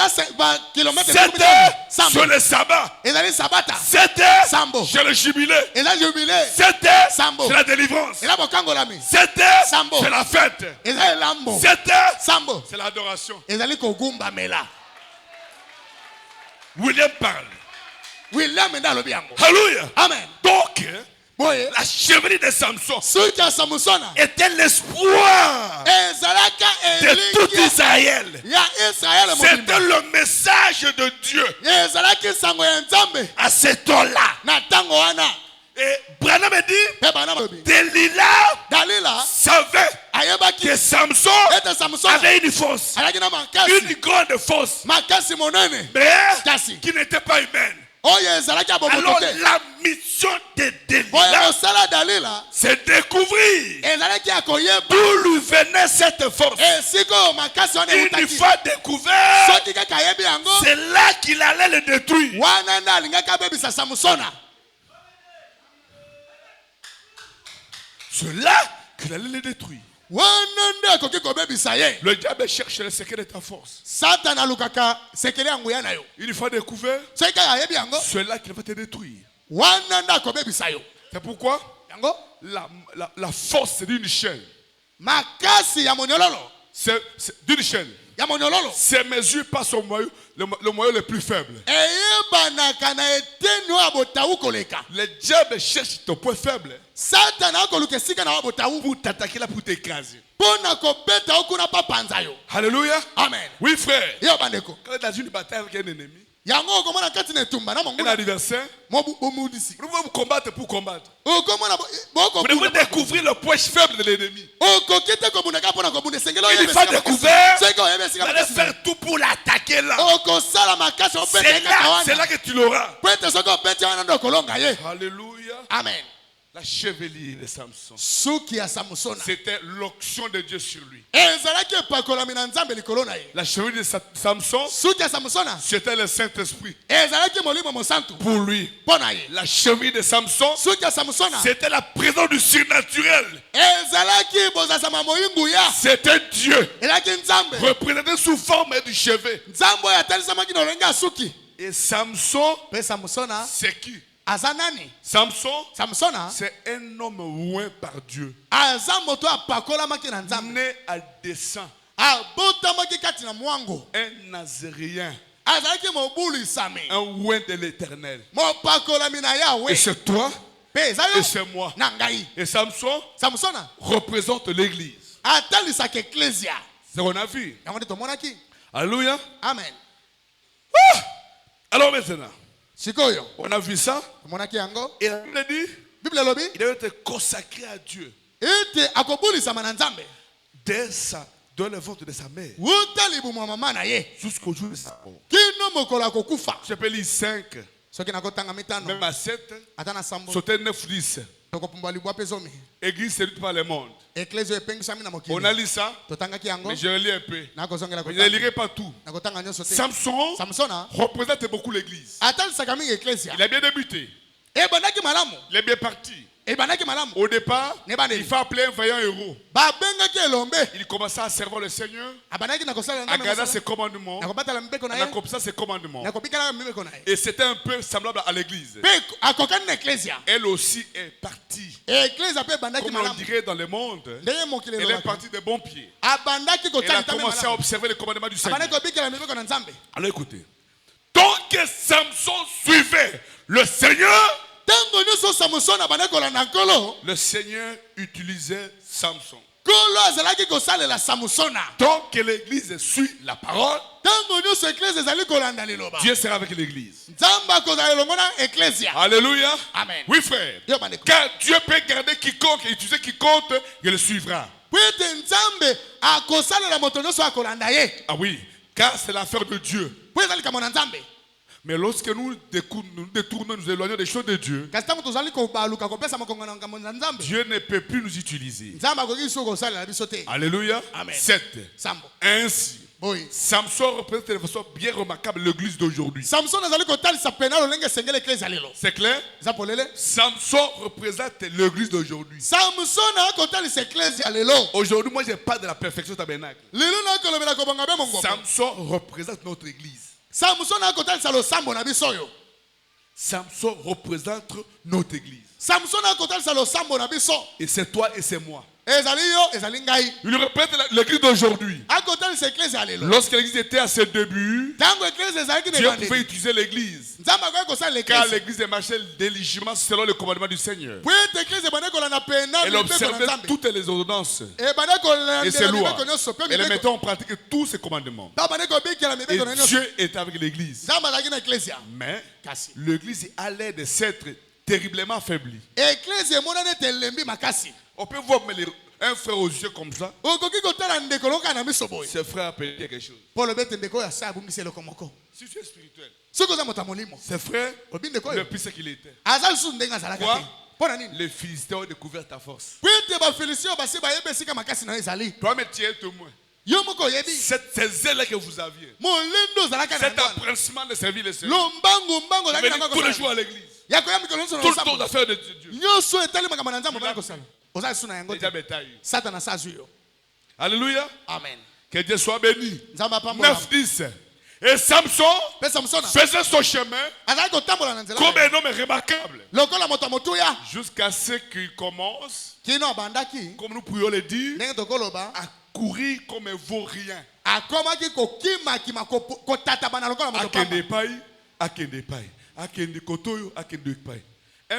ans, c'est le sabbat. 7 ans, c'est le jubilé. 7 ans, c'est la délivrance. 7 ans, c'est la fête. 7 ans, c'est l'adoration. William parle. Alléluia. Amen. Donc, la chevelure de Samson était l'espoir de tout Israël. C'était le message de Dieu à ce temps-là. Et Branham dit, Delilah savait que Samson avait une force, une grande force, mais qui n'était pas humaine. Alors la mission de Delilah, c'est découvrir d'où lui venait cette force. Une fois découvert, c'est là qu'il allait le détruire. C'est là qu'il allait le détruire. Le diable cherche le secret de ta force. Une fois découvert, c'est là qu'il va te détruire. C'est pourquoi la force d'une chaîne. C'est d'une chaîne. C'est mesuré par son moyeu, le moyeu le plus faible. Le diable cherche ton point faible pour t'attaquer là, pour t'écraser. Alléluia. Amen. Oui, frère. Quand tu es dans une bataille avec un ennemi, un adversaire, vous devez vous combattre pour combattre. Vous devez découvrir le point faible de l'ennemi. Une fois découvert, vous allez faire tout pour l'attaquer là. C'est là que tu l'auras. Alléluia. Amen. La chevelure de Samson, c'était l'onction de Dieu sur lui. La chevelure de Samson, c'était le Saint-Esprit pour lui. La chevelure de Samson, c'était la présence du surnaturel. C'était Dieu représenté sous forme du cheveu. Et Samson, c'est qui? Samson, c'est un homme loin par Dieu. Né à dessein. Un Nazaréen. Un loin de l'Éternel. Et c'est toi. Et c'est moi. Et Samson représente l'Église. C'est ce qu'on a vu. Alléluia. Amen. Alors maintenant, on a vu ça. Et la Bible dit, il devait être consacré à Dieu. dans le ventre de sa mère jusqu'au jour de sa mort. Je peux lire 5, même à 7, sauter 9, 10. Église séduite par le monde. On a lu ça, mais je lis un peu. Je ne lirai pas tout. Samson représente beaucoup l'église. Il a bien débuté. Il est bien parti. Au départ, il faut appeler un vaillant héros. Il commença à servir le Seigneur, à garder ses commandements, à accomplir ses commandements. Et c'était un peu semblable à l'église. Elle aussi est partie. Comme on dirait dans le monde, elle est partie de bons pieds. Elle a commencé à observer les commandements du Seigneur. Alors écoutez, tant que Samson suivait le Seigneur, le Seigneur utilisait Samson. Tant que l'église suit la parole, Dieu sera avec l'église. Alléluia. Amen. Oui, frère. Car Dieu peut garder quiconque et utiliser quiconque, il le suivra. Ah oui, car c'est l'affaire de Dieu. Mais lorsque nous détournons, nous éloignons des choses de Dieu, Dieu ne peut plus nous utiliser. Alléluia. Amen. 7. Ainsi, Samson représente de façon bien remarquable l'église d'aujourd'hui. C'est clair? Samson représente l'église d'aujourd'hui. Aujourd'hui, moi, je parle de la perfection tabernacle. Samson représente notre église. Samson représente notre église. Et c'est toi et c'est moi. Il représente l'église d'aujourd'hui. Lorsque l'église était à ses débuts, Dieu pouvait utiliser l'église. Car l'église marchait diligemment selon le commandement du Seigneur. Elle observait toutes les ordonnances et ses lois. Elle mettait en pratique tous ses commandements. Et Dieu est avec l'église. Mais l'église a l'air de s'être terriblement affaiblie. On peut voir un frère aux yeux comme ça. Ce frère a payé quelque chose. Si tu es spirituel, ce frère, le plus ce qu'il était. Quoi? Les Philistins ont découvert ta force. Toi-même, tu es un témoin. Ces ailes que vous aviez, cet apprenissement de servir le Seigneur, venez tous les jours à l'église. Tout le temps d'affaires de Dieu. Alléluia. Amen. Que Dieu soit béni. 9-10. Et Samson faisait son chemin comme un homme remarquable. Jusqu'à ce qu'il commence, comme nous pourrions le dire, à courir comme un vaurien. Un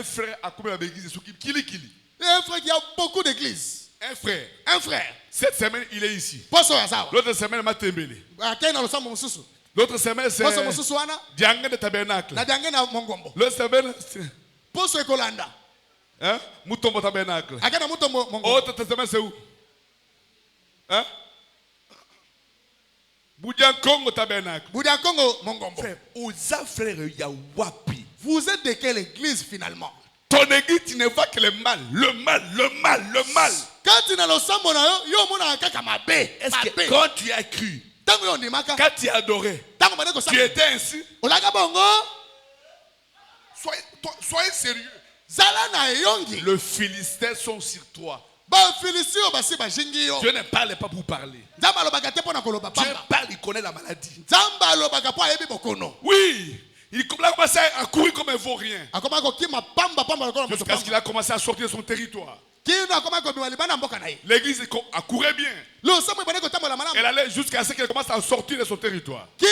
frère a combien d'églises? Un frère qui a beaucoup d'églises. Un frère. Cette semaine, il est ici. L'autre semaine, Matembele. L'autre semaine, c'est Diangue de Tabernacle. L'autre semaine, c'est Moutombo Tabernacle. L'autre semaine, c'est où? Boudiankongo Tabernacle. Vous êtes de quelle église finalement? Ton église, tu ne vois que le mal. Est-ce que quand tu as cru, quand tu as adoré, tu étais ainsi? Soyez sérieux. Les Philistins sont sur toi. Dieu ne parle pas pour parler. Dieu parle, il connaît la maladie. Oui. Il a commencé à courir comme un vaurien. Jusqu'à ce qu'il a commencé à sortir de son territoire. L'église accourait bien. Elle allait jusqu'à ce qu'elle commence à sortir de son territoire. Et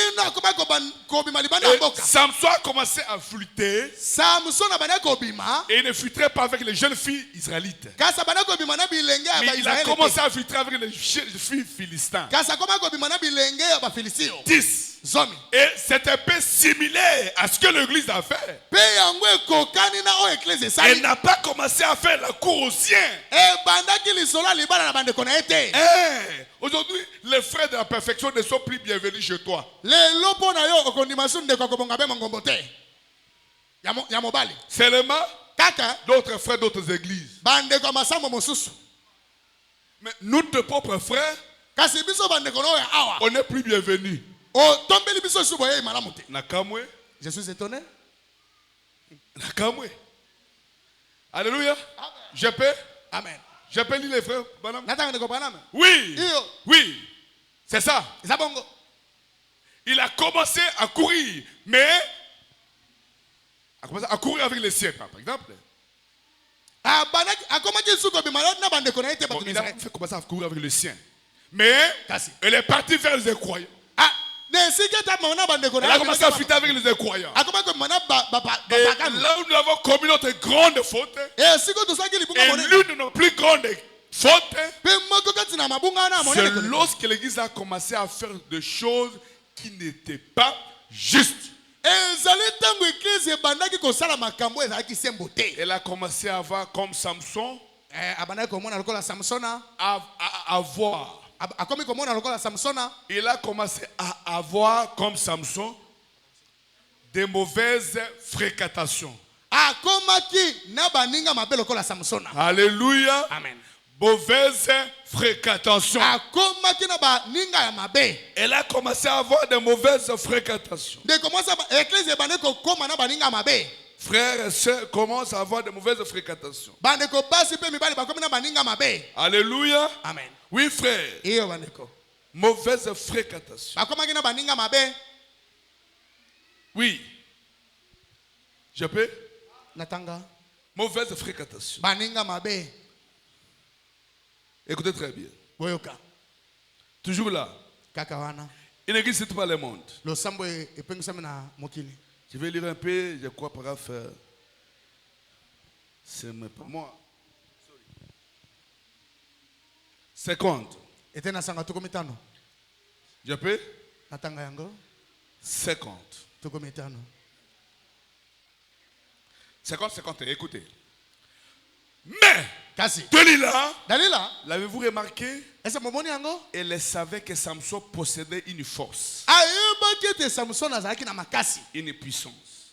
Samson a commencé à flûter. Et il ne flûterait pas avec les jeunes filles israélites. Mais il a commencé à flûter avec les jeunes filles philistins. 10. Et c'est un peu similaire à ce que l'église a fait. Elle n'a pas commencé à faire la cour aux siens. Aujourd'hui, les frères de la perfection ne sont plus bienvenus chez toi. Seulement d'autres frères d'autres églises. Mais nous, tes propres frères, on n'est plus bienvenus. Je suis étonné. Alléluia. Je peux? Amen. Je peux lire les frères? Oui. Oui. C'est ça. Il a commencé à courir, mais à courir avec les siens, par exemple. Bon, il a fait commencer à courir avec les siens. Mais elle est partie vers les incroyants. Elle a commencé à fuiter avec les incroyants. Et là où nous avons commis notre grande faute, et l'une de nos plus grandes fautes, c'est lorsque l'église a commencé à faire des choses qui n'étaient pas justes. Elle a commencé à avoir comme Samson, il a commencé à avoir comme Samson des mauvaises fréquentations. Alléluia. Amen. Mauvaise fréquentation. Elle a commencé à avoir de mauvaises fréquentations. Frères et sœurs commencent à avoir de mauvaises fréquentations. Alléluia. Amen. Oui, frère. Mauvaise fréquentation. Oui. Je peux? Mauvaise fréquentation. Écoutez très bien. Toujours là. Il n'existe pas le monde. Je vais lire un peu, je crois, paragraphe. C'est pas moi. 50. Je peux? 50. 50, écoutez. Mais, Dalila, l'avez-vous remarqué? Elle savait que Samson possédait une force, une puissance.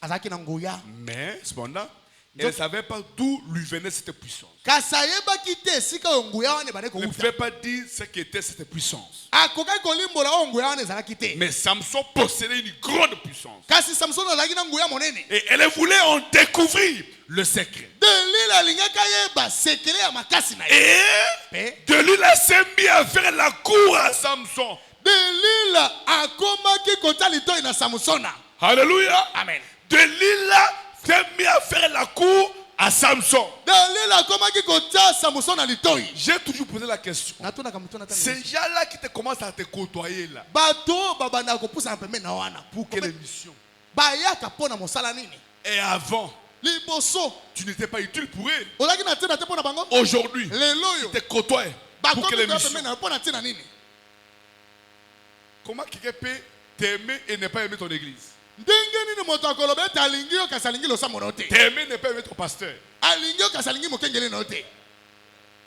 Mais, cependant, elle ne savait pas d'où lui venait cette puissance. Elle ne pouvait pas dire ce qu'était cette puissance. Mais Samson possédait une grande puissance. Et elle voulait en découvrir le secret. Et Dalila s'est mis à faire la cour à Samson. Alléluia. Amen. Dalila s'est mis à faire la cour à Samson. J'ai toujours posé la question. Ces gens-là qui te commencent à te côtoyer là, pour quelle mission? Et avant, tu n'étais pas utile pour eux. Aujourd'hui, ils te côtoient. Pour quelle mission? Comment quelqu'un peut t'aimer et ne pas aimer ton église? T'aimer ne pas aimer ton pasteur.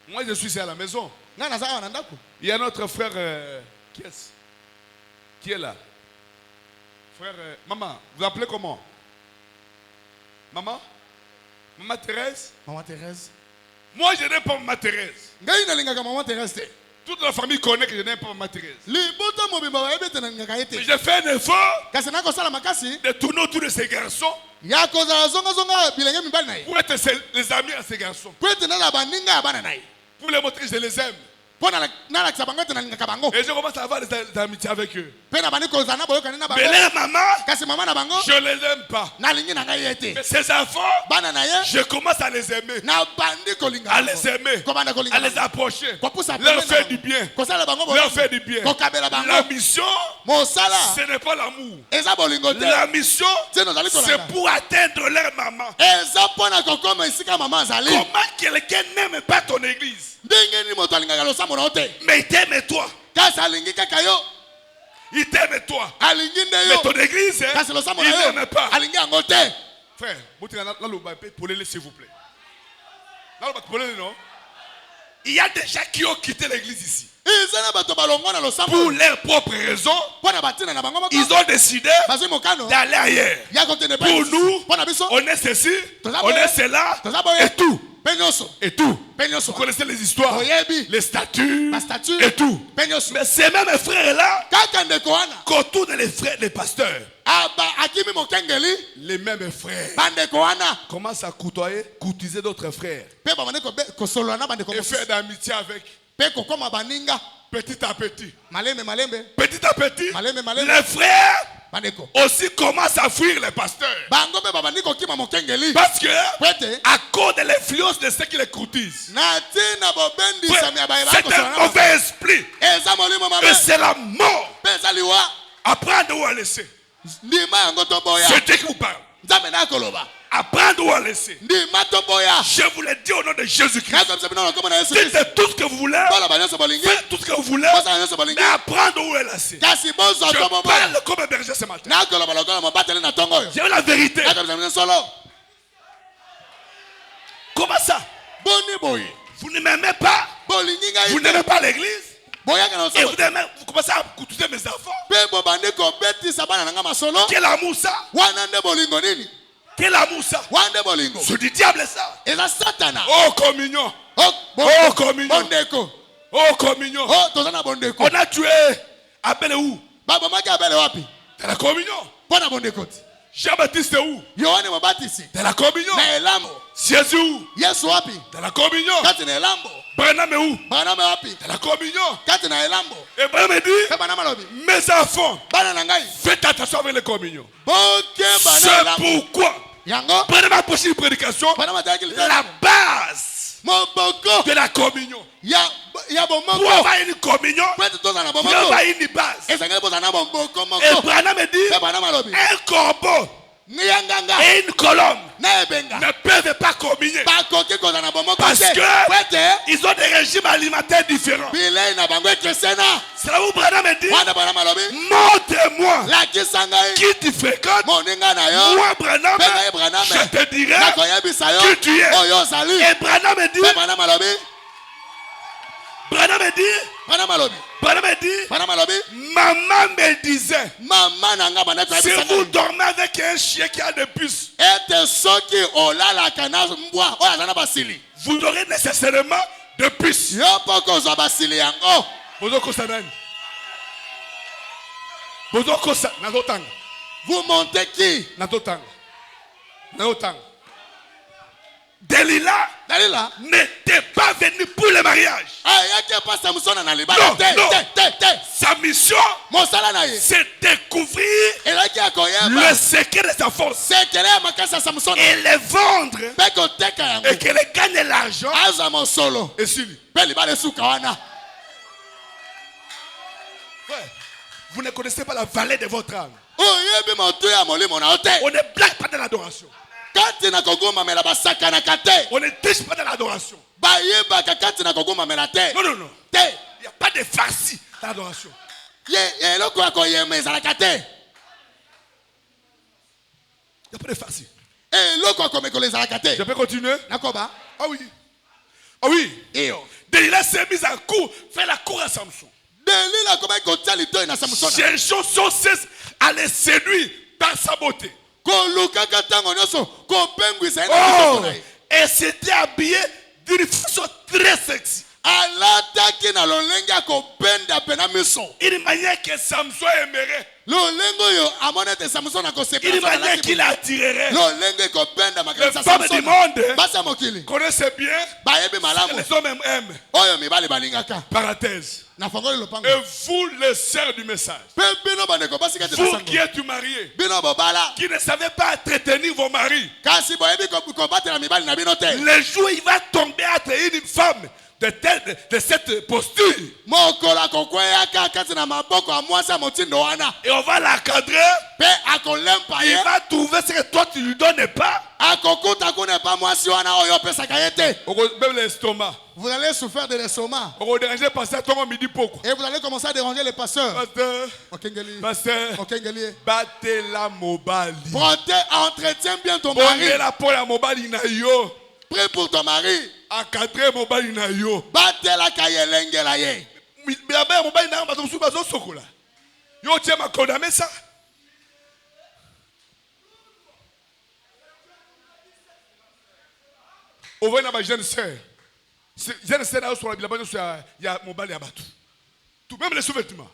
Moi je suis ici à la maison. Il y a notre frère qui est-ce? Qui est là? Frère maman, vous appelez comment? Maman? Maman Thérèse? Maman Thérèse. Moi je n'aime pas Maman Thérèse. Toute la famille connaît que je n'aime pas Maman Thérèse. Mais j'ai fait un effort de tourner autour de ces garçons pour être les amis à ces garçons. Pour les montrer que je les aime. Et je commence à avoir des amitiés avec eux. Mais leur maman, je ne les aime pas. Mais ces enfants, je commence à les aimer. À les aimer. À les approcher. Leur faire du bien. Leur faire du bien. La mission, ce n'est pas l'amour. La mission, c'est pour atteindre leur maman. Comment quelqu'un n'aime pas ton église? Mais t'aimes toi. Il t'aime toi. Mais ton église, il n'aime pas. Frère, s'il vous plaît. Il y a des gens qui ont quitté l'église ici. Pour leurs propres raisons, ils ont décidé d'aller ailleurs. Pour nous, on est ceci, on est cela, et tout. Et tout. Vous connaissez les histoires, les statuts, et tout. Mais ces mêmes frères-là, qu'autour des frères, les pasteurs, les mêmes frères commencent à courtiser d'autres frères et faire d'amitié avec. Petit à petit. Petit à petit, les frères aussi commencent à fuir les pasteurs. Parce que, à cause de l'influence de ceux qui les courtisent, c'est un mauvais esprit. Et c'est la mort. Apprendre ou à laisser. C'est Dieu qui vous parle. Apprendre ou à laisser. Je vous le dis au nom de Jésus-Christ. Dites tout ce que vous voulez. Faites tout ce que vous voulez. Mais apprendre ou à laisser. Je parle comme un berger ce matin. J'ai la vérité. Comment ça? Vous ne m'aimez pas. Vous n'aimez pas l'église. Et vous commencez à courtiser mes enfants. Quel amour ça? Quel amour ça? C'est du diable ça. Oh communion. Oh communion. Oh communion. On a tué Abel où? Dans la communion. Jean-Baptiste où? Dans la communion. Jésus où? Dans la communion. Branham où? Dans la communion. Et Branham dit, mes enfants, faites attention avec les communions. C'est pourquoi Branham a posé une prédication, la base de la communion. Pour avoir une communion, il y a une base. Et Branham dit, un corbeau et une colombe ne peuvent pas communier parce que ils ont des régimes alimentaires différents. C'est là où Branham dit, montre-moi qui tu fréquentes. Moi Branham, je te dirai qui tu es. Et Branham dit, maman me disait, si vous dormez avec un chien qui a des puces, vous aurez nécessairement des puces. Vous montez qui? Delilah n'était pas venue pour le mariage. Non. Sa mission, c'est découvrir le secret de sa force et les vendre et qu'elle gagne l'argent. Et vous ne connaissez pas la valeur de votre âme. On ne blague pas de l'adoration. On ne triche pas de l'adoration. Non. Il n'y a pas de farci dans l'adoration. Il n'y a pas de farci. Je peux continuer? Ah oui. Delilah s'est mise en cours, fait la cour à Samson. Cherchons sans cesse à les séduire par sa beauté. Et s'était habillé d'une façon très sexy. Une manière que Samson aimerait. Une manière qui l'attirerait. Les femmes du monde connaissent bien. Les hommes aiment. Parenthèse. Et vous, les sœurs du message, vous qui êtes mariés, qui ne savez pas entretenir vos maris, le jour où il va tomber entre une femme de cette posture. Et on va l'encadrer. Il va trouver ce que toi tu lui donnes pas. Même l'estomac. Vous allez souffrir de l'estomac. Et vous allez commencer à déranger les pasteurs. Pasteur, battez la mobali. Entretiens bien ton mari. Prie pour ton mari. Encadrez mobali na yo. Battez la kayelenge la ye. Yo tiens ma condamné ça. On va dans jeune sœur. Jeune sœur là sur la Bible, il y a mobali à battre. Tout même les sous-vêtements.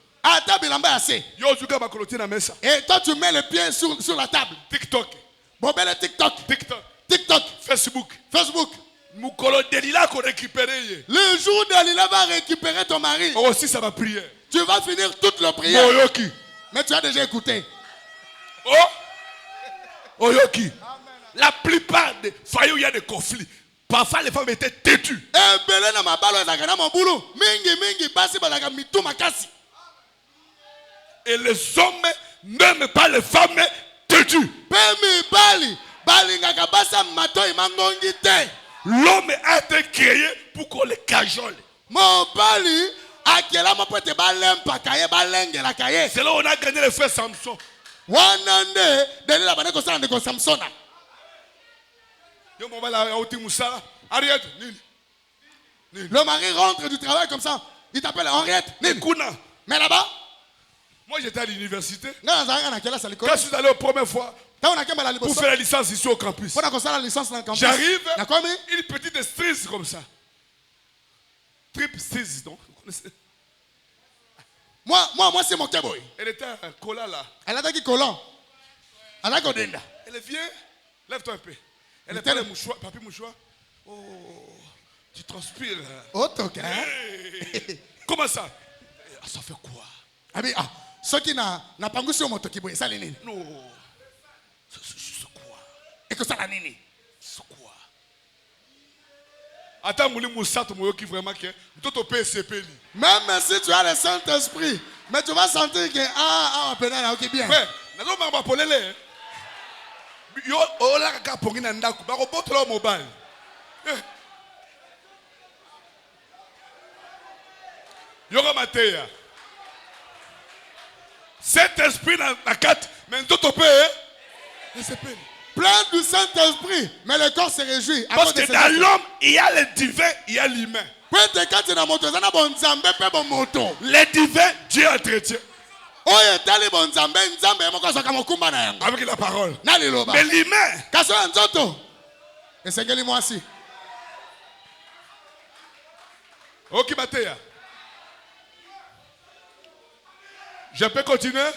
Et toi tu mets les pieds sur la table. TikTok. TikTok. Facebook. Le jour où Dalila va récupérer ton mari. Aussi ça va prier. Tu vas finir toute la prière. Mais tu as déjà écouté. Oyoki. La plupart des foyers où il y a des conflits, parfois les femmes étaient têtues. Et les hommes n'aiment pas les femmes têtues. L'homme a été créé pour qu'on les cajole. C'est là où on a gagné le frère Samson. Le mari rentre du travail comme ça. Il t'appelle Henriette. Mais là-bas, moi j'étais à l'université. Quand je suis allé la première fois pour faire la licence ici au campus, j'arrive, une petite strise comme ça. Triple strise, donc. Moi c'est mon keboy. Elle était un collant là. Elle a dit collant. Elle a godenda. Elle vient, lève-toi un peu. Elle était le mouchoir, papier mouchoir. Oh, tu transpires. Oh, toka. Comment ça? Ça fait quoi? Ce qui n'a pas goûté sur mon tokiboy, ça l'est. Non. C'est quoi? Et que ça l'a nini? C'est quoi? Attends, mouli moussato moyo qui vraiment que tout au PCP. Même si tu as le Saint-Esprit, mais tu vas sentir que ok bien. Ouais, n'allons pas parler là. Yo ola ka pongi na ndaku ba ko botolo mobile. Yo ka mateya. Cet esprit dans la carte, mais tout au plein du Saint-Esprit, mais le corps se réjouit. Parce que dans l'homme, il y a le divin, il y a l'humain. Le divin, Dieu entretient. Avec la parole. Mais l'humain, ok, Matéa. Je peux continuer?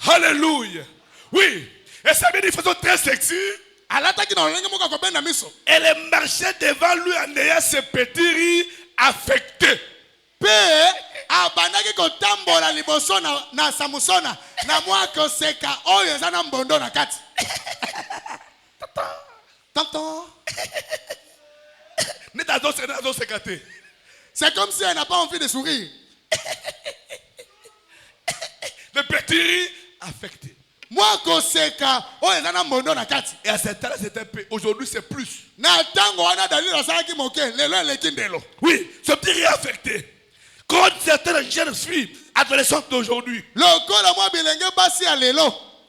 Alléluia. Oui. Et ça veut dire de façon très sexy. Elle marchait devant lui en ayant ses petits rires affectés. C'est comme si elle n'a pas envie de sourire. Le petit rire affecté. Moi, Koseka, et à cette heure, c'était peu. Aujourd'hui, c'est plus. Oui, ce petit rire affecté. Quand certaines jeunes filles, adolescentes d'aujourd'hui,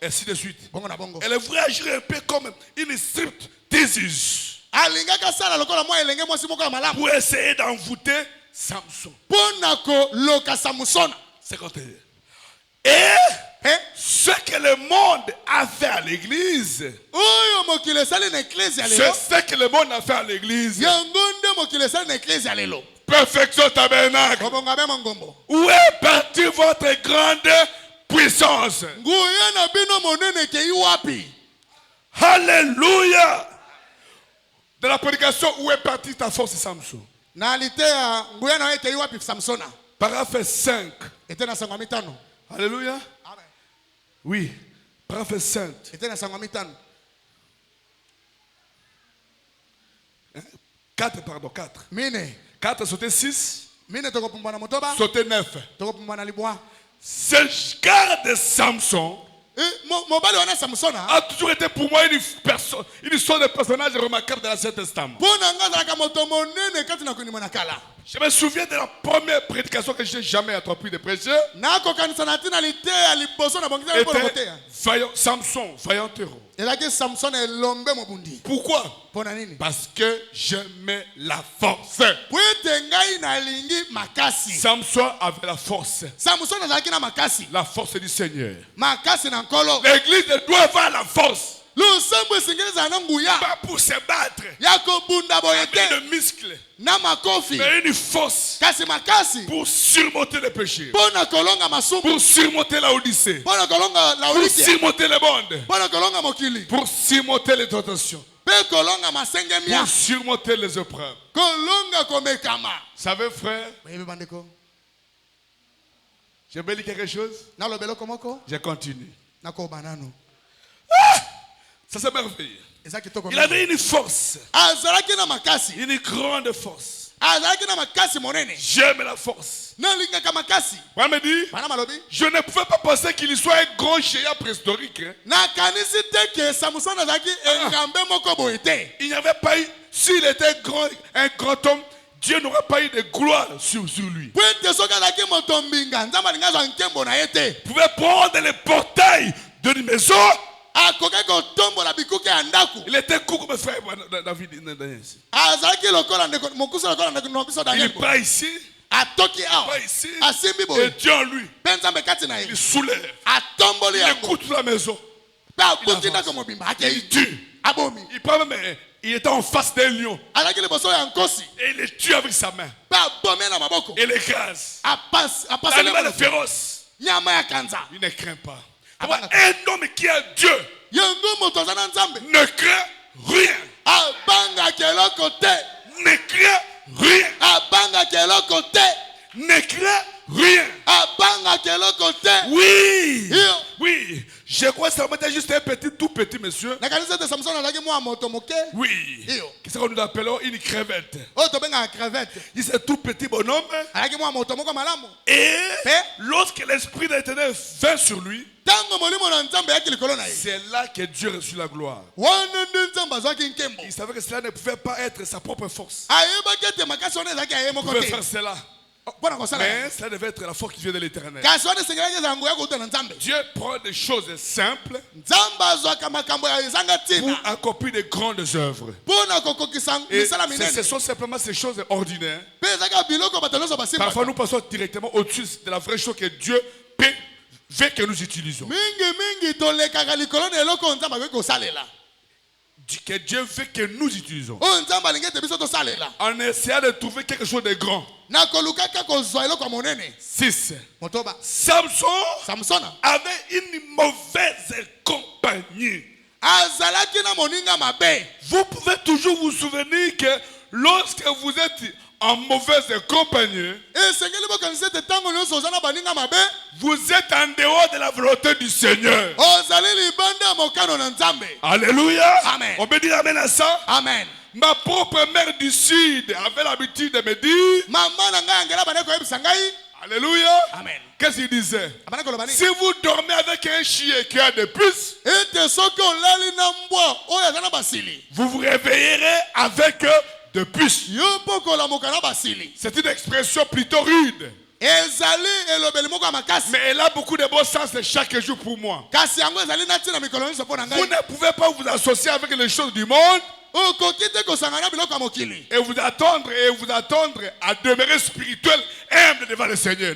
ainsi de suite, elle voulait agir un peu comme une strip teaseuse pour essayer d'envoûter Samson. C'est quand elle... Et ce que le monde a fait à l'église, c'est ce que le monde a fait à l'église. Perfection tabernacle. Où est partie votre grande puissance? Alléluia. De la prédication, où est partie ta force, Samson? Paragraphe 5. Alléluia. Amen. Oui. Paragraphe 5. 4, pardon, 4. Mine. 4 sauter 6. Mine tokopumbana motoba. Sauter 9. Tokopumbana libwa. Ce gars de Samson a toujours été pour moi une sorte de personnage remarquable de l'Ancien Testament. Je me souviens de la première prédication que je n'ai jamais entrepris de prêcher. Samson, vaillant héros. Pourquoi? Parce que j'aimais la force. Samson avait la force. La force du Seigneur. L'église doit avoir la force. Pas pour se battre avec de muscles, mais une force pour surmonter les péchés, pour surmonter la Odyssée, pour surmonter les bandes, pour surmonter les tentations, pour surmonter les épreuves. Vous savez, frère, j'ai bien dit quelque chose. Je continue. Ça c'est merveilleux. Il avait une force. Une grande force. J'aime la force. On me dit, je ne pouvais pas penser qu'il soit un grand géant préhistorique. Il n'y avait pas eu, s'il était un grand homme, Dieu n'aurait pas eu de gloire sur lui. Il pouvait prendre les portails d'une maison. Il était court comme frère David. Il part ici. Et Dieu en lui. Il soulève. Il écoute toute la maison. Il tue. Il prend même. Il était en face d'un lion. Et il le tue avec sa main. Il l'écrase. L'animal est féroce. Il ne craint pas. Un homme qui a Dieu ne craint rien. Ne craint rien. Ne craint rien. Oui. Oui. Je crois que ça était juste un petit, tout petit monsieur. Oui. Qu'est-ce que nous appelons une crevette. Il est un tout petit bonhomme. Et lorsque l'Esprit de l'Éternel vint sur lui, c'est là que Dieu reçut la gloire. Il savait que cela ne pouvait pas être sa propre force. Il pouvait faire cela. Mais ça devait être la force qui vient de l'Éternel. Dieu prend des choses simples pour accomplir de grandes œuvres. Et ce sont simplement ces choses ordinaires. Parfois nous passons directement au-dessus de la vraie chose que Dieu veut que nous utilisons. Que Dieu veut que nous utilisons. En essayant de trouver quelque chose de grand. 6. Samson avait une mauvaise compagnie. Vous pouvez toujours vous souvenir que lorsque vous êtes en mauvaise compagnie, vous êtes en dehors de la volonté du Seigneur. Alléluia. Amen. On peut dire amen à ça. Amen. Ma propre mère du Sud avait l'habitude de me dire, alléluia. Amen. Qu'est-ce qu'il disait? Si vous dormez avec un chien qui a des puces, vous vous réveillerez avec de puces. C'est une expression plutôt rude. Mais elle a beaucoup de bon sens chaque jour pour moi. Vous ne pouvez pas vous associer avec les choses du monde et vous attendre à demeurer spirituel, humble devant le Seigneur.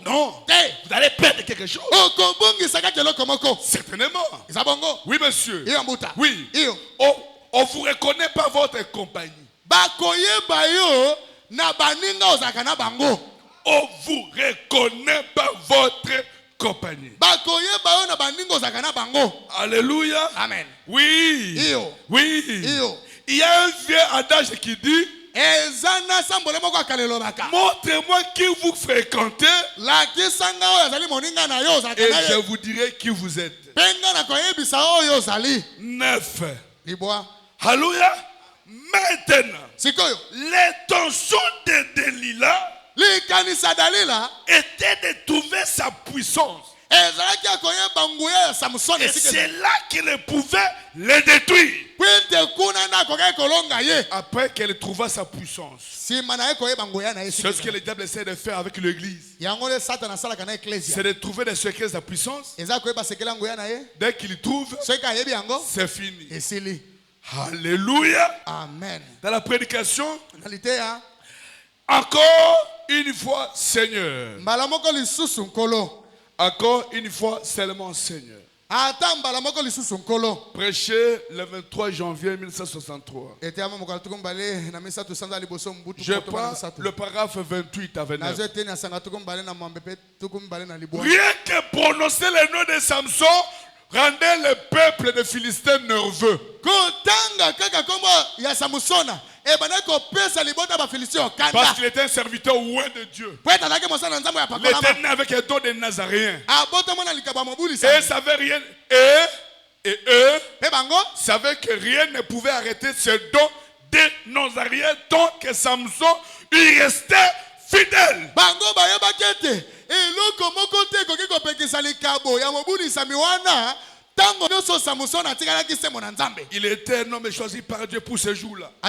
Non, vous allez perdre quelque chose. Certainement. Oui, monsieur. Oui. On ne vous reconnaît pas votre compagnie. On vous reconnaît pas votre compagnie. Alléluia. Amen. Oui. Oui. Il y a un vieux adage qui dit, Montrez-moi qui vous fréquentez. Et je vous dirai qui vous êtes. 9. Alléluia. Maintenant, l'intention de Delilah était de trouver sa puissance. Et c'est là qu'il pouvait le détruire. Après qu'elle trouva sa puissance. C'est ce que le diable essaie de faire avec l'église. C'est de trouver les secrets de sa puissance. Dès qu'il trouve, c'est fini. Alléluia. Amen. Dans la prédication, encore une fois, Seigneur. Encore une fois, seulement Seigneur. Prêché le 23 janvier 1963. Je prends le paragraphe 28 à 29. Rien que prononcer le nom de Samson rendait le peuple des Philistins nerveux. Parce qu'il était un serviteur loin de Dieu. Il était né avec un don de Nazaréen. Et il savait rien. Et eux savaient que rien ne pouvait arrêter ce don de Nazaréen tant que Samson il restait fidèle. Il était un homme choisi par Dieu pour ce jour-là. Vous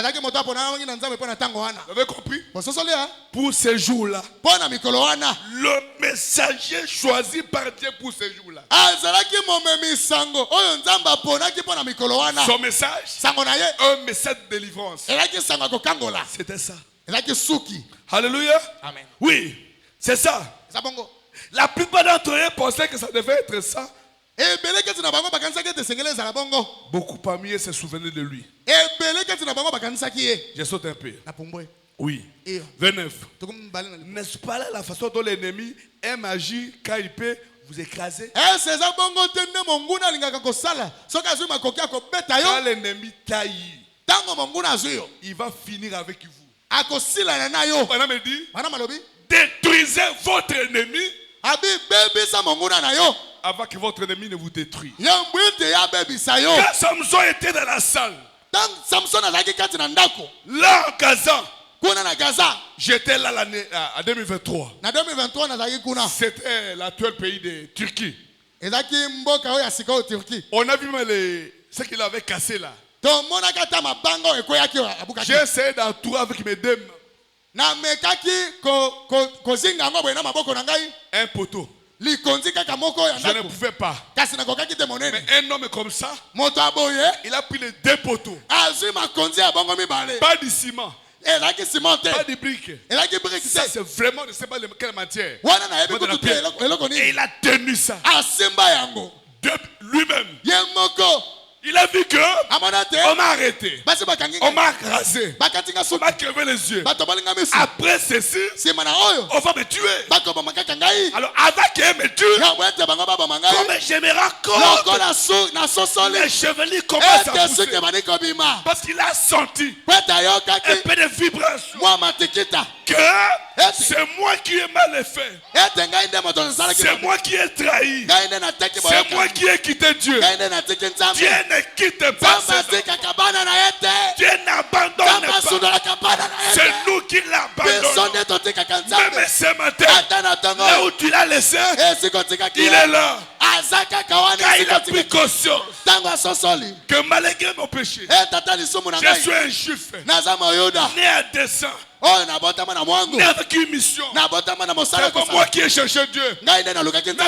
avez compris? Pour ce jour-là. Le messager choisi par Dieu pour ce jour-là. Son message, un message de délivrance. C'était ça. Alléluia. Amen. Oui, c'est ça. La plupart d'entre eux pensaient que ça devait être ça. Beaucoup parmi eux se souvenaient de lui. Je saute un peu. Oui. 29. N'est-ce pas là la façon dont l'ennemi aime agir quand il peut vous écraser? Quand l'ennemi taille, il va finir avec vous. Madame me dit, détruisez votre ennemi avant que votre ennemi ne vous détruise. Quand Samson était dans la salle, là en Gaza, j'étais là en 2023. C'était l'actuel pays de Turquie. On a vu ce qu'il avait cassé là. J'ai essayé d'entourer avec mes deux mains un poteau. Je ne pouvais pas. Mais un homme comme ça, il a pris les deux poteaux. Pas de ciment. Pas de briques. Ça c'est vraiment, je ne sais pas quelle matière. Et il a tenu ça de lui-même. Il a vu que on m'a arrêté, on m'a rasé, on m'a crevé les yeux. Après ceci, on va me tuer. Alors avant qu'il me tue, comme je me rends compte, les chevelures commencent à pousser. Parce qu'il a senti un peu de vibration. Que c'est moi qui ai mal fait. C'est moi qui ai trahi. C'est moi qui ai quitté Dieu. Dieu ne quitte pas ses enfants. Dieu n'abandonne pas. C'est nous qui l'abandonnons. Même ce matin, là où tu l'as laissé, il est là. Quand il a pris conscience que malgré mon péché, je suis un juif né à dessein, né avec une mission. C'est pas moi qui ai cherché Dieu, mais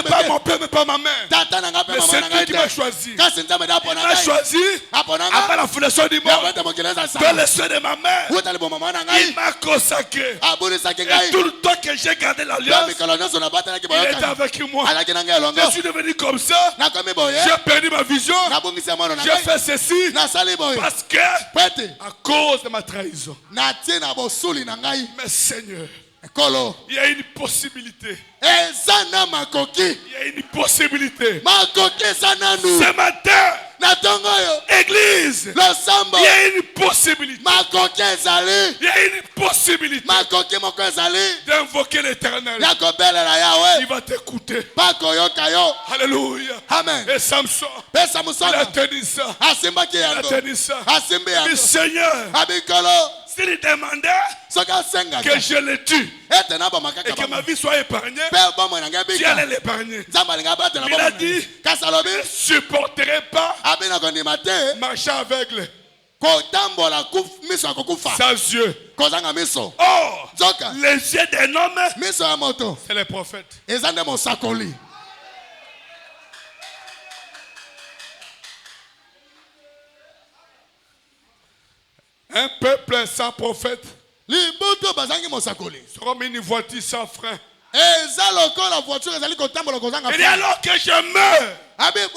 pas mon père, mais pas ma mère, mais c'est Dieu qui m'a choisi. Il m'a choisi après la fondation du monde, dans le sein de ma mère. Il m'a consacré. Et tout le temps que j'ai gardé l'alliance, il était avec moi. Je suis devenu comme ça. J'ai perdu ma vision. J'ai fait ceci parce que à cause de ma trahison. Mais Seigneur, Il y a une possibilité. Il Il y a une possibilité. Ce matin, Église, il y a une possibilité. Il y a une possibilité d'invoquer l'Éternel. Il va t'écouter. Alléluia. Amen. Et Samson, il a tenu ça. Il a tenu ça. Mais Seigneur, s'il demandait que je le tue et que ma vie soit épargnée, tu allais l'épargner. Il a dit, je ne supporterai pas marcher aveugle. Sans yeux. Or, les yeux d'un homme, c'est les prophètes. Un peuple sans prophète, c'est comme une voiture sans frein. Et alors que je meurs avec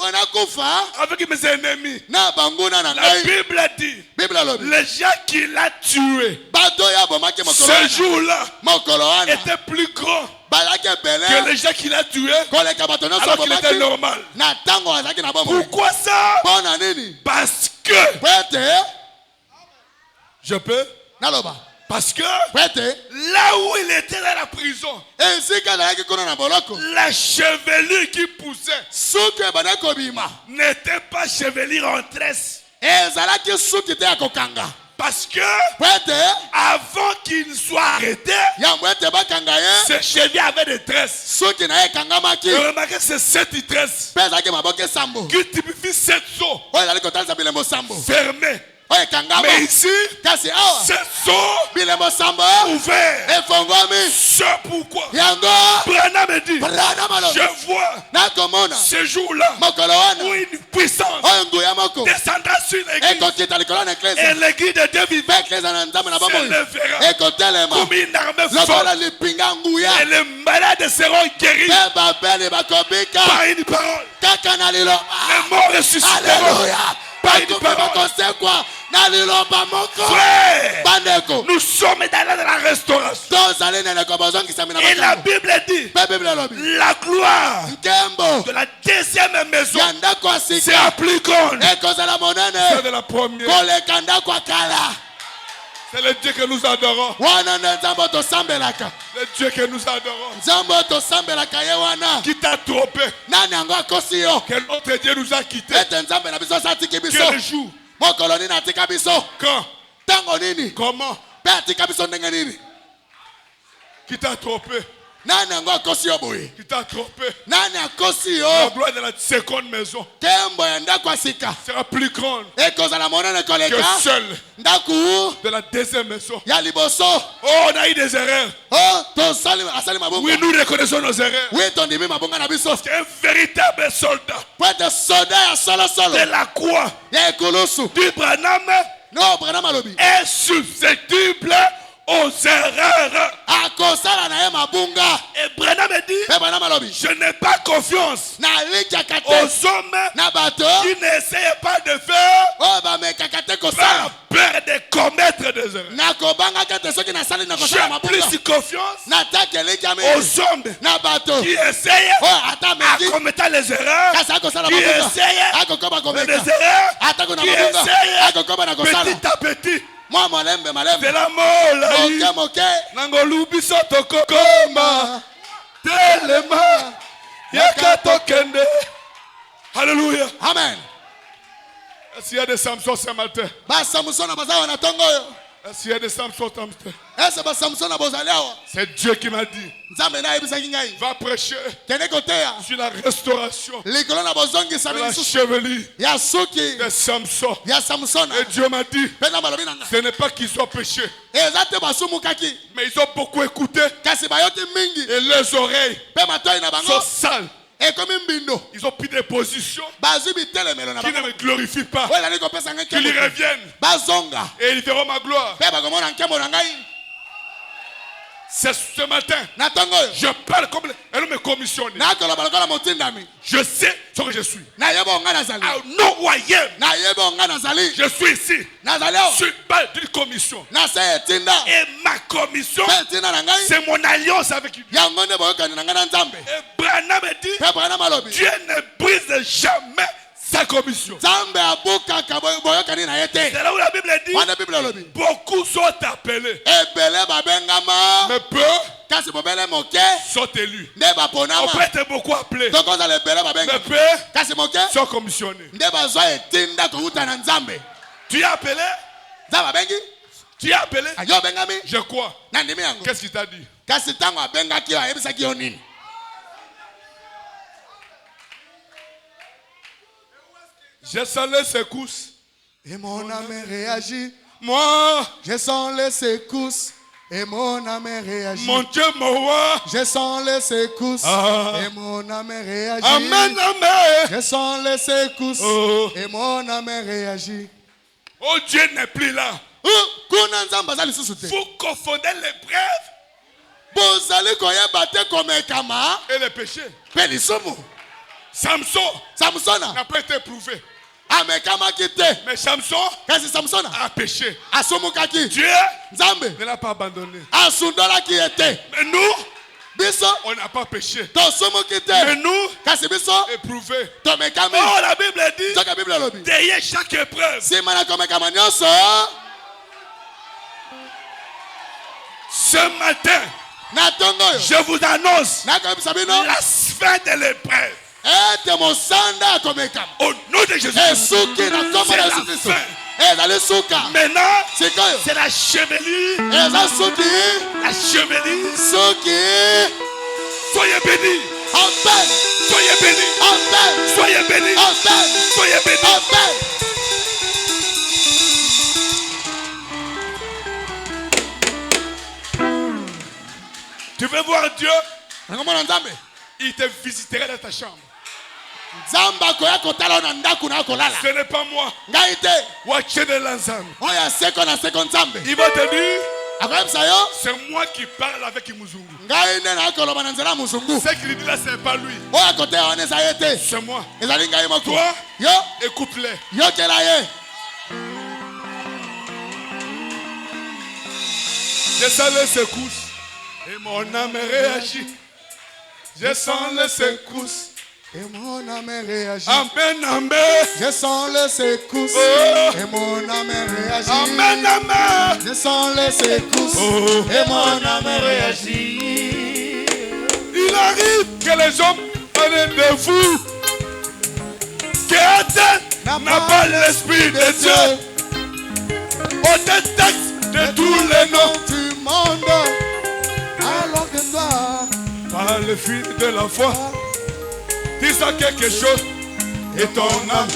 mes ennemis, la Bible dit, les gens qui l'ont tué, ce jour-là, était plus grand que les gens qui l'ont tué, alors qu'il était normal. Pourquoi ça? Parce que je peux? Parce que là où il était dans la prison, la chevelure qui poussait n'était pas chevelure en tresse. Parce que avant qu'il soit arrêté, ses cheveux avaient des tresses. Remarquez, c'est 7 tresses qui typifient 7 seaux fermés. Mais ici, c'est son ouvert. C'est pourquoi Branham me dit, je vois ce jour-là où une puissance descendra sur l'église. Et l'église de Dieu vivant se lèvera comme une armée forte. Et les malades seront guéris par une parole. Les morts ressusciteront. Frère, nous sommes dans la restauration. Et la Bible dit, la gloire de la deuxième maison sera plus grande que de la première. C'est le Dieu que nous adorons. Le Dieu que nous adorons. Qui t'a trompé? Que notre Dieu nous a quittés. Quel jour? Quand? Comment? Qui t'a trompé? Qui t'a trompé? La gloire de la seconde maison sera plus grande que celle de la deuxième maison. Oh, on a eu des erreurs. Oui, nous reconnaissons nos erreurs. C'est un véritable soldat de la croix du Branham est susceptible aux erreurs. Et Branham dit, je n'ai pas confiance aux hommes qui n'essayent pas de faire par peur de commettre des erreurs. J'ai plus confiance aux hommes qui essayent à commettre les erreurs, qui essayent des erreurs, qui essayent petit à petit. De la molle, Nangolubi Sotoko Koma, Telema, Yakato Kende. Alléluia. Amen. Est-ce qu'il y a des Samson ce matin? Est-ce qu'il y a des Samson ce matin? C'est Dieu qui m'a dit, va prêcher sur la restauration de la chevelure de Samson. Et Dieu m'a dit, ce n'est pas qu'ils ont péché, mais ils ont beaucoup écouté et leurs oreilles sont sales. Ils ont pris des positions qui ne me glorifient pas, qui lui reviennent et ils verront ma gloire. C'est ce matin. Je parle comme elle me commissionne. Je sais ce que je suis. I know who I am. Je suis ici. Je suis pas d'une commission. Et ma commission, c'est mon alliance avec Dieu. Et Branham dit, Dieu ne brise jamais sa commission. C'est là où la Bible dit, beaucoup sont appelés, mais peu sont élus. On peut être beaucoup appelés, mais peu sont commissionnés. Tu es appelé? Tu es appelé? Je crois. Qu'est-ce qu'il t'a dit? Je sens les secousses. Et mon âme réagit. Moi, je sens les secousses. Et mon âme réagit. Mon Dieu, mon roi. Je sens les secousses. Et mon âme réagit. Amen, amen. Je sens les secousses. Et mon âme réagit. Oh, Dieu n'est plus là. Vous confondez l'épreuve et le péché. Samson n'a pas été éprouvé. Mais Samson a péché. Dieu ne l'a pas abandonné. Mais nous, on n'a pas péché. Mais nous, éprouvés. Oh, la Bible dit, derrière chaque épreuve, ce matin, je vous annonce la fin de l'épreuve. Au nom de Jésus, c'est la fin. Maintenant, c'est la chevelure. La chevelure. Soyez bénis. Soyez bénis. Soyez bénis. Soyez bénis. Tu veux voir Dieu? Il te visiterait dans ta chambre. Ce n'est pas moi. Il va te dire, c'est moi qui parle avec Muzungu. Ce qu'il dit là, c'est pas lui. C'est moi. Toi, écoute-les. Je sens les secousses et mon âme réagit. Je sens les secousses. Et mon âme réagit. Amen, amen. Je sens les secousses. Et mon âme réagit. Amen, amen. Je sens les secousses. Et mon âme réagit. Il arrive que les hommes parlent de vous. Que Adam n'a pas l'esprit de Dieu. On détecte de tous les noms du monde. Alors que toi, par le fil de la foi, dis ça quelque chose et ton âme.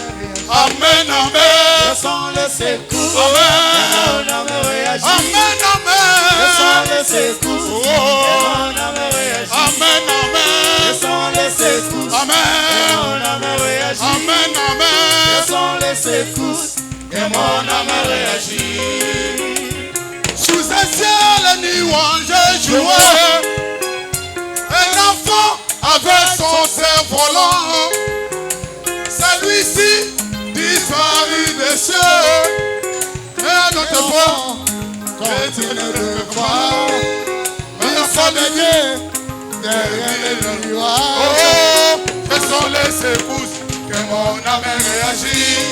Amen, amen. Je sens les secousses. Amen. Et mon âme réagit. Amen, amen. Je sens les secousses. Et mon âme réagit. Amen, amen. Je sens les secousses. Amen. Et mon âme réagit. Amen, amen. Je sens les secousses. Et mon âme réagit. Sous un ciel nuage jouait un enfant avec son cerf-volant. Celui-ci disparu des cieux. Et notre voix continue de croire. L'enfant de Dieu derrière les nuages. Oh, je sens les secousses que mon âme réagit.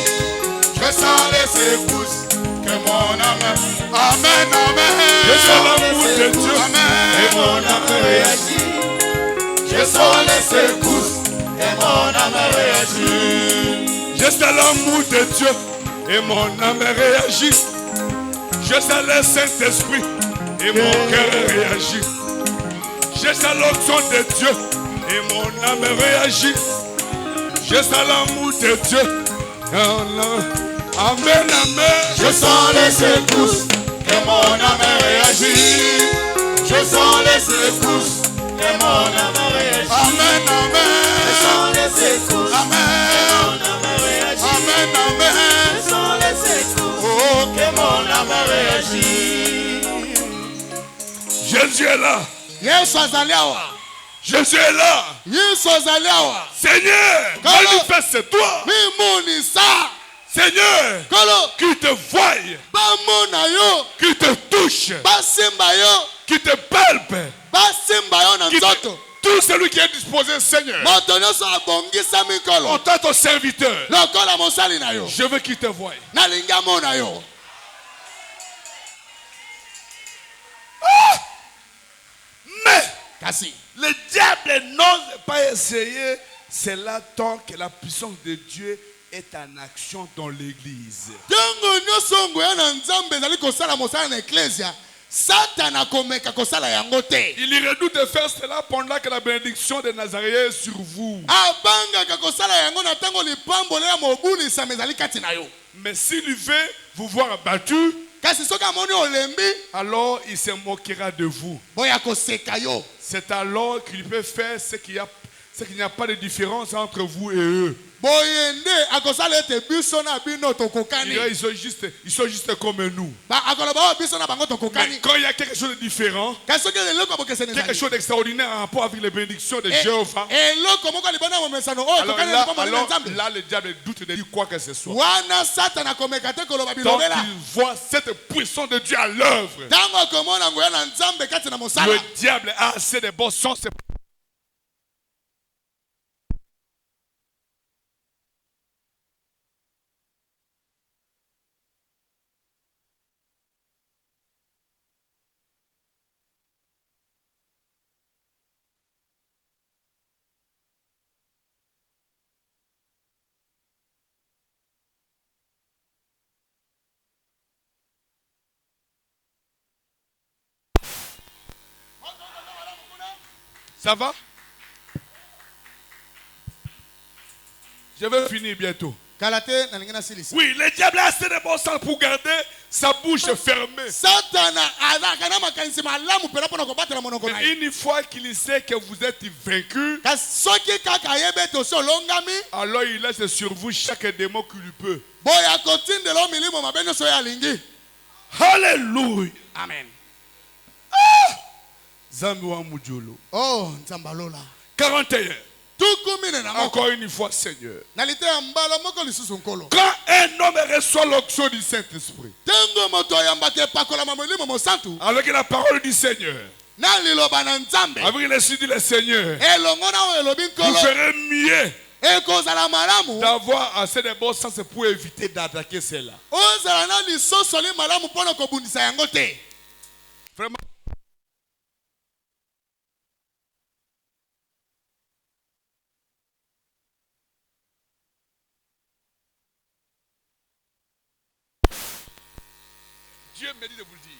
Je sens les secousses que mon âme. Amen, amen. Je sens l'amour de Dieu. Amen. Et mon âme réagit. Je sens les secousses. Et mon âme réagit. Je sens l'amour de Dieu. Et mon âme réagit. Je sens le Saint-Esprit. Et mon cœur réagit. Je sens l'onction de Dieu. Et mon âme réagit. Je sens l'amour de Dieu. Amen, amen. Je sens les secousses. Et mon âme réagit. Je sens les secousses. Et mon âme réagit. Amen, amen. Je sens les secousses. Amen. Et mon âme réagit. Amen, amen. Je sens les secousses. Et mon âme réagit. Je Jésus est là. Yesu azali awa. Jésus est là. Yesu azali awa. Seigneur, manifeste-toi. Mimonisa. Seigneur, qui te voie, qui te touche, qui te palpe, tout celui qui est disposé, Seigneur, en tant que serviteur, je veux qu'il te voie. Mais le diable n'ose pas essayer cela tant que la puissance de Dieu est en action dans l'église. Il redoute de faire cela pendant que la bénédiction de Nazareth est sur vous. Mais s'il veut vous voir abattu, alors il se moquera de vous. C'est alors qu'il peut faire ce qu'il n'y a pas de différence entre vous et eux. Ils sont juste comme nous. Mais quand il y a quelque chose de différent, quelque chose d'extraordinaire en rapport avec les bénédictions de Jéhovah, alors là le diable doute de dire quoi que ce soit. Donc il voit cette puissance de Dieu à l'œuvre. Le diable a assez de bon sens. Ça va? Je vais finir bientôt. Oui, le diable a assez de bon sens pour garder sa bouche fermée. Mais une fois qu'il sait que vous êtes vaincu, alors il laisse sur vous chaque démon qu'il peut. Alléluia. Amen. Oh, 41. Encore une fois, Seigneur. Quand un homme reçoit l'onction du Saint-Esprit, avec la parole du Seigneur, avec l'esprit du Seigneur, vous ferez mieux d'avoir assez de bon sens pour éviter d'attaquer cela. Vraiment. Dieu me dit de vous le dire.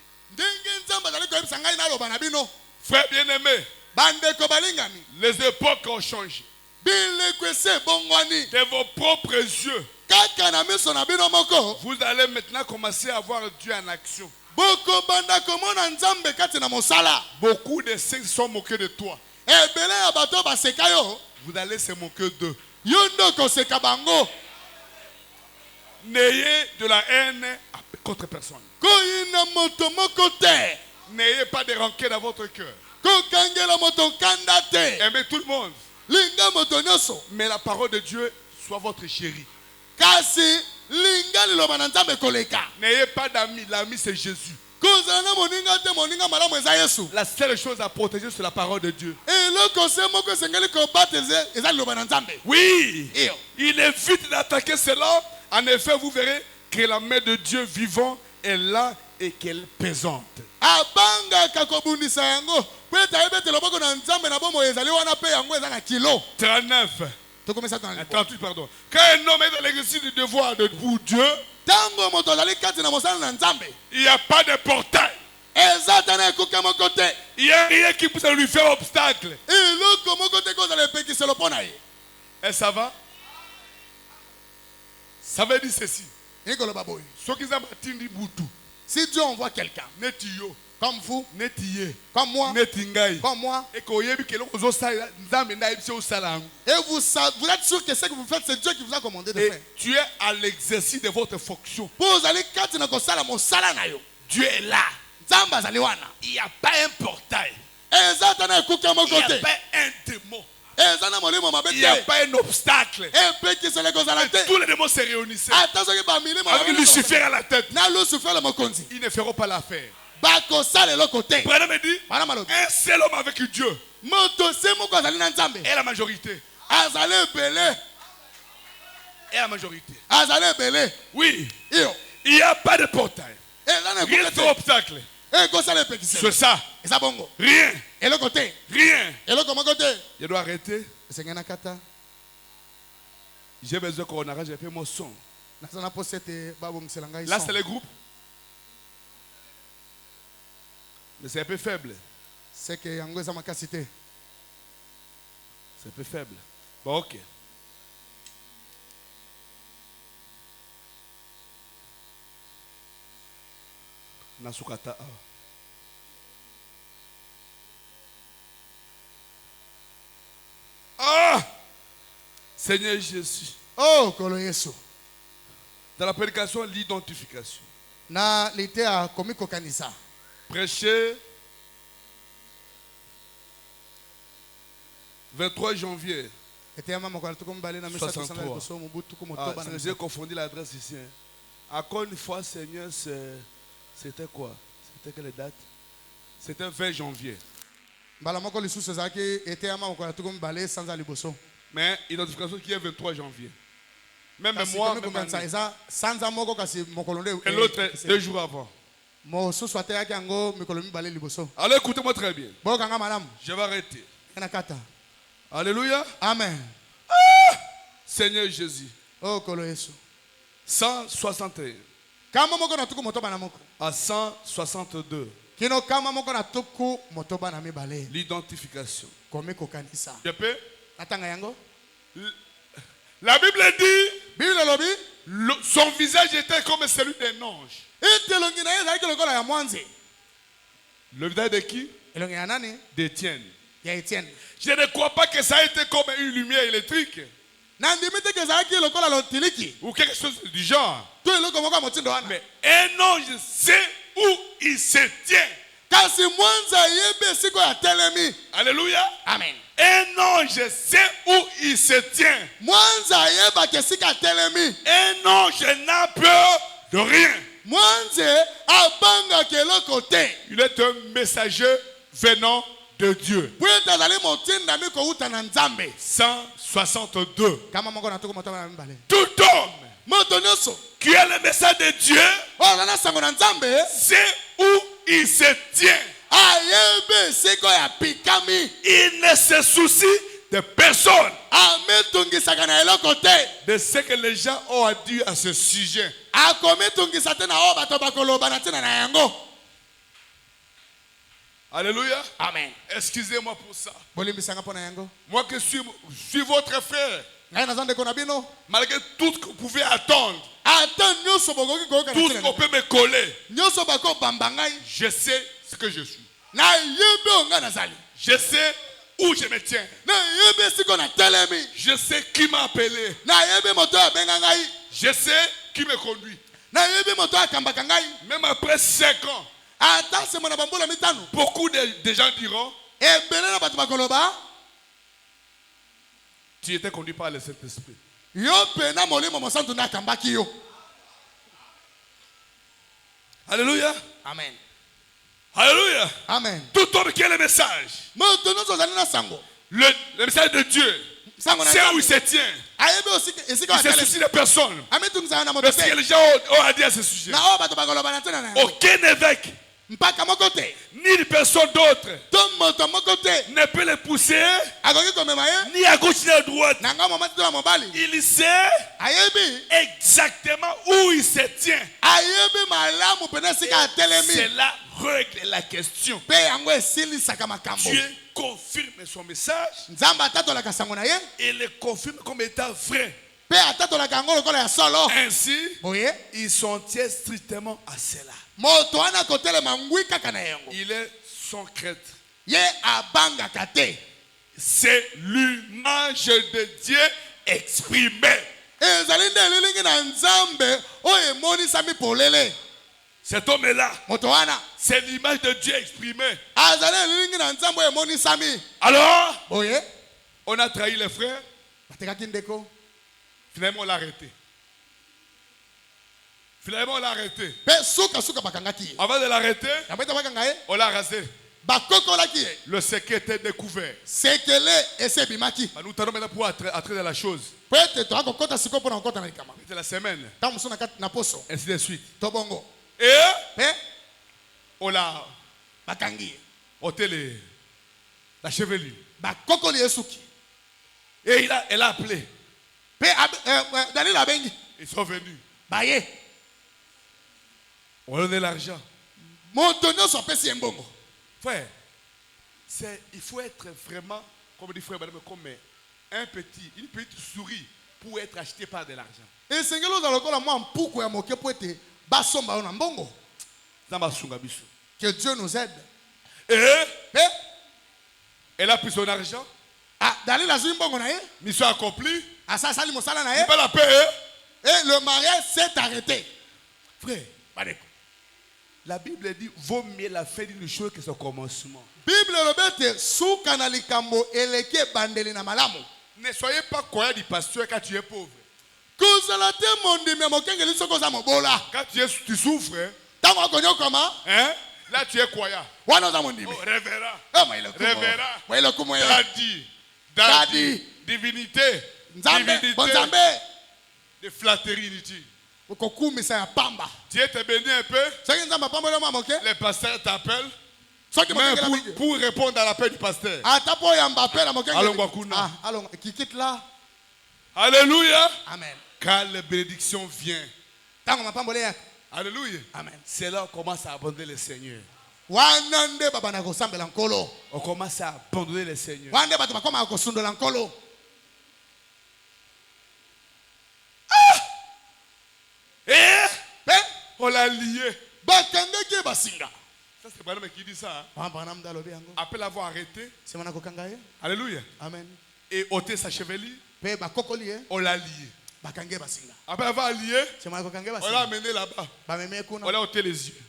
Frères bien-aimés, les époques ont changé. De vos propres yeux, vous allez maintenant commencer à voir Dieu en action. Beaucoup de saints sont moqués de toi. Vous allez se moquer d'eux. N'ayez de la haine contre personne. N'ayez pas de rancœur dans votre cœur. Aimez tout le monde. Mais la parole de Dieu soit votre chérie. N'ayez pas d'amis. L'ami c'est Jésus. La seule chose à protéger c'est la parole de Dieu. Oui. Il évite d'attaquer cela. En effet, vous verrez que la main de Dieu vivant est là et qu'elle est pesante. 39. 38, pardon. Quand un homme est dans l'exercice du devoir pour Dieu, il n'y a pas de portail. Il n'y a rien qui puisse lui faire obstacle. Et ça va? Ça veut dire ceci. Si Dieu envoie quelqu'un, comme vous, comme moi, et vous êtes sûr que ce que vous faites, c'est Dieu qui vous a commandé de faire. Tu es à l'exercice de votre fonction. Dieu est là. Il n'y a pas un portail. Il n'y a pas un démon. Il n'y a pas un obstacle. Tous les démons se réunissaient. Avec Lucifer à la tête. Ils ne feront pas l'affaire. Branham me dit, un seul homme avec Dieu. Et la majorité. Et la majorité. Oui. Il n'y a pas de portail. Rien d'obstacle. C'est ça. Rien. Rien. Je dois arrêter. J'ai besoin qu'on arrête, j'ai fait mon son. Là, c'est le groupe. Mais c'est un peu faible. C'est un peu faible. Bon, ok. Nasukata. Ah! Seigneur Jésus. Oh, Kolo Yesu. Dans la prédication, l'identification. Na lite a komiko kanisa. Prêcher 23 janvier 63. J'ai confondu l'adresse ici. Encore une fois, Seigneur, c'était quoi? C'était quelle date? C'était 20 janvier. Mais identification qui est 23 janvier. Même moi, même et l'autre 2 jours avant. Alors écoutez-moi très bien. Je vais arrêter. Alléluia. Amen. Ah! Seigneur Jésus. Oh, Kolo Yesu. 161 à 162. L'identification. Je peux? La Bible dit son visage était comme celui d'un ange. Le visage de qui? D'Étienne. Je ne crois pas que ça a été comme une lumière électrique ou quelque chose du genre. Mais un ange sait où il se tient. Alléluia. Amen. Un ange sait où il se tient. Un ange n'a peur de rien. Il est un messager venant de Dieu. 162. Tout homme qui a le message de Dieu sait où il se tient. Il ne se soucie de personne, de ce que les gens ont à dire à ce sujet. Alléluia. Amen. Excusez-moi pour ça. Moi qui suis votre frère, malgré tout ce que vous pouvez attendre, tout ce qu'on peut me coller, je sais ce que je suis. Je sais où je me tiens. Je sais qui m'a appelé. Je sais qui me conduit. Même après 5 ans, beaucoup de gens diront, tu étais conduit par le Saint-Esprit. Alléluia. Amen. Alléluia. Amen. Tout homme qui a le message, le message de Dieu, c'est où il se tient. Il se soucie de personne. Parce que les gens ont à dire à ce sujet. Aucun évêque, ni une personne d'autre, ne peut le pousser, ni à gauche ni à droite. Il sait exactement où il se tient. C'est là règle la question. Dieu confirme son message et le confirme comme étant vrai. Ainsi, ils sont strictement à cela. Il est son crête. C'est l'image de Dieu exprimée. Cet homme-là, c'est l'image de Dieu exprimée. Alors, on a trahi les frères. Finalement, on l'a arrêté. Avant de l'arrêter, on l'a rasé. Le secret était découvert. Nous t'allons maintenant pour entrer dans la chose. C'était la semaine. Ainsi de suite. Et on l'a ôté la chevelure. Et elle a appelé. Ils sont venus. On a donné l'argent. Frère, il faut être vraiment, comme dit frère, comme une petite souris pour être acheté par de l'argent. Que Dieu nous aide. Et elle a pris son argent. Mission accomplie. Il pas la paix. Et le mariage s'est arrêté. Frère, la Bible dit vaut mieux la fin d'une chose que son commencement. Ne soyez pas croyant du pasteur quand tu es pauvre. Quand tu souffres, hein? Là tu es croyant. Oh, révérend. Daddy, divinité, de flatterie inutile. Dieu te bénit un peu. Les pasteurs t'appellent. Pour répondre à l'appel du pasteur. Alléluia. Amen. Quand la bénédiction vient. Alléluia. Amen. C'est là qu'on commence à abandonner le Seigneur. On commence à abandonner le Seigneur. Et on l'a lié. Ça c'est pas l'homme qui dit ça. Hein? Après l'avoir arrêté. Alléluia. Amen. Et ôté sa chevelure. On l'a lié. Après avoir lié, on l'a amené là-bas. On l'a ôté les yeux.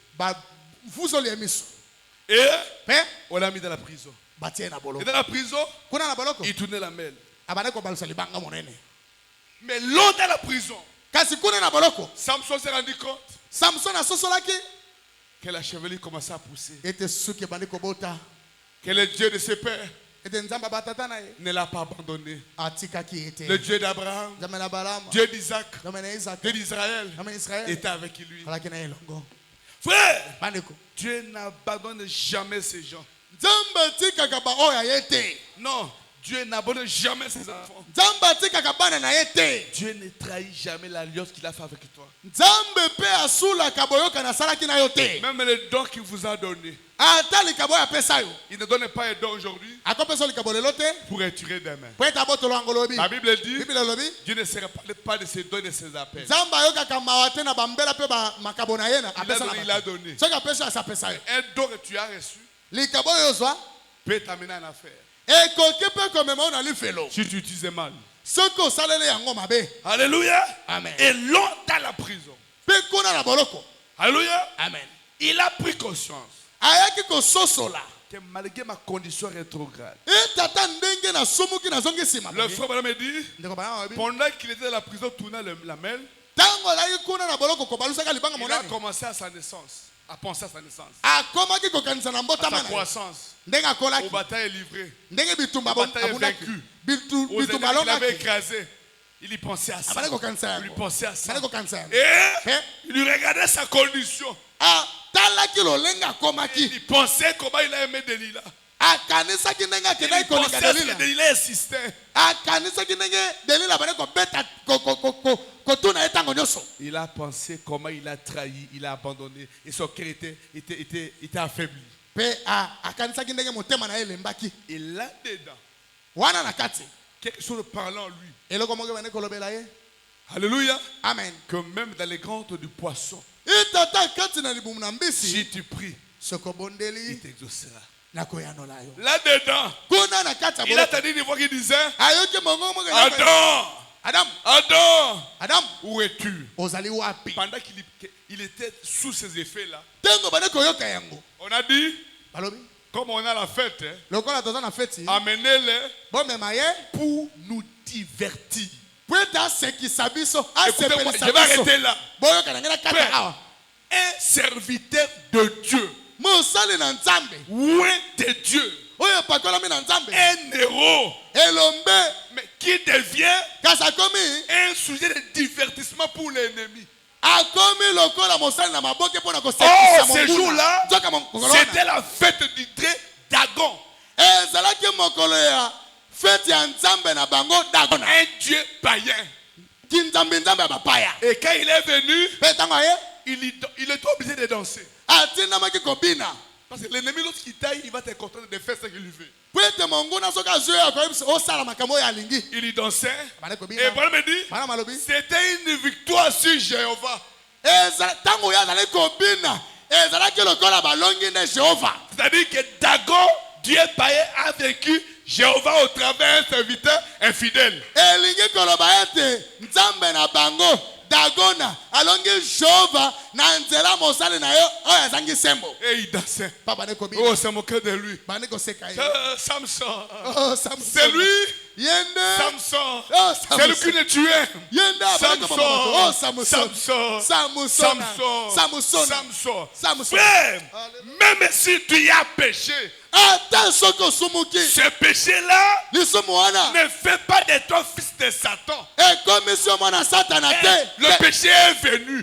Et on l'a mis dans la prison. Et dans la prison, il tournait la mêle. Mais l'autre dans la prison, Samson s'est rendu compte que la chevelure commençait à pousser. Que le Dieu de ses pères ne l'a pas abandonné. Le Dieu d'Abraham, Dieu d'Isaac, Dieu d'Israël était avec lui. Frère, Dieu n'abandonne jamais ces gens. Non, Dieu n'abandonne jamais ses enfants. Dieu ne trahit jamais l'alliance qu'il a fait avec toi. Même les dons qu'il vous a donnés. Il ne donne pas un don aujourd'hui pour être tiré demain. La Bible dit Dieu ne se rappelle pas de ses dons et de ses appels. Il a donné. Un don que tu as reçu peut t'amener en affaire. Si tu utilises mal. Alléluia. Amen. Et l'autre dans la prison. Alléluia. Amen. Il a pris conscience que malgré ma condition rétrograde, le frère me dit, pendant qu'il était dans la prison tournant la mêle, il a commencé à sa naissance. À penser à sa naissance. À sa croissance. Aux batailles livrées. Aux batailles vaincues. Aux ennemis qu'il avait écrasés. Il y pensait à ça. Il lui pensait à ça. Et il lui regardait sa condition. Il pensait comment il a aimé Delilah. Il pensait que Delilah insistait. Il a pensé comment il a trahi, il a abandonné et son cœur était affaibli. Et là-dedans, quelque chose parlant en lui. Alléluia. Amen. Que même dans les grandes du poisson, si tu pries, il t'exaucera. Là-dedans, il a entendu une voix qui disait Adam, Adam, où es-tu? Pendant qu'il était sous ces effets-là, on a dit, comme on a la fête, amenez-les pour nous divertir. Écoutez-moi, je vais arrêter là. Père, un serviteur de Dieu, loin de Dieu, un héros, mais qui devient un sujet de divertissement pour l'ennemi. Oh, ce jour-là, c'était la fête du très Dagon. Un dieu païen. Et quand il est venu, il est obligé de danser. Parce que l'ennemi, lorsqu'il taille, il va te contenter de faire ce qu'il lui veut. Il y dansait. Et Abraham me dit, c'était une victoire sur Jéhovah. C'est-à-dire que Dagon, Dieu païen, a vécu Jéhovah au travers d'un serviteur infidèle. Dagona alonge Jova na nzela mosale na yo oyo azangi sembo. Et il dansait. Oh, c'est moqué de lui. Samson. Oh, Samson. C'est lui. Samson. Oh, c'est lui qui le tuait. Samson. Oh, Samson. Samson. Frère, même si tu as péché, ce péché-là ne fait pas de toi fils de Satan. Le péché est venu.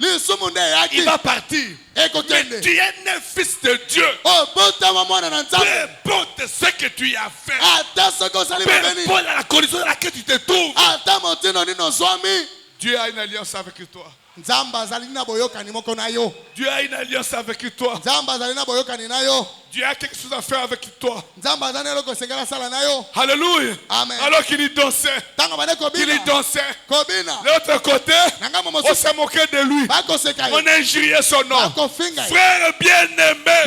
Il va partir. Mais tu es un fils de Dieu. Peu importe ce que tu as fait. Peu importe la condition dans laquelle tu te trouves. Dieu a une alliance avec toi. Dieu a une alliance avec toi. Dieu a quelque chose à faire avec toi. Alléluia. Amen. Alors qu'il y dansait. De l'autre côté, on s'est moqué de lui. On a injurié son nom. Frère bien-aimé,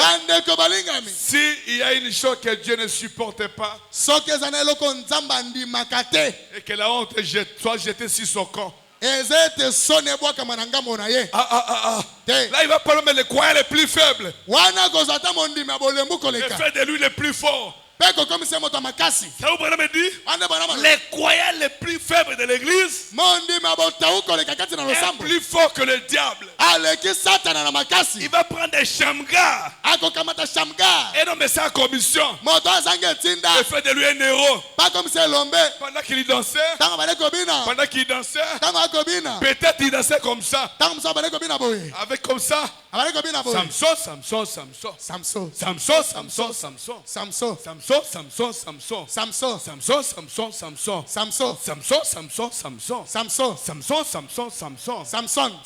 s'il y a une chose que Dieu ne supporte pas, et que la honte soit jetée sur son corps. Là, il va parler les croyants les plus faibles. Et fait de lui le plus fort. Ça vous me dit, les croyants les plus faibles de l'église est plus fort que le diable. Il va prendre des shamgas et nommer ça en commission. Et fait de lui un héros. Pendant qu'il dansait, peut-être il dansait comme ça. Avec comme ça. Samson.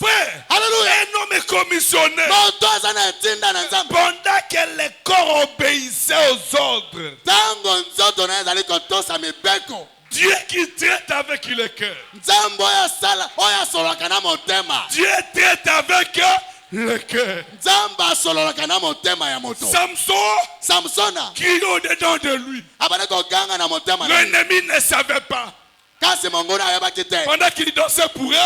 Frère, un homme est commissionné. Pendant que les corps obéissaient aux ordres, Dieu qui traite avec le cœur. Dieu traite avec le cœur. Samson, qui est au-dedans de lui. L'ennemi ne savait pas. Pendant qu'il dansait pour eux,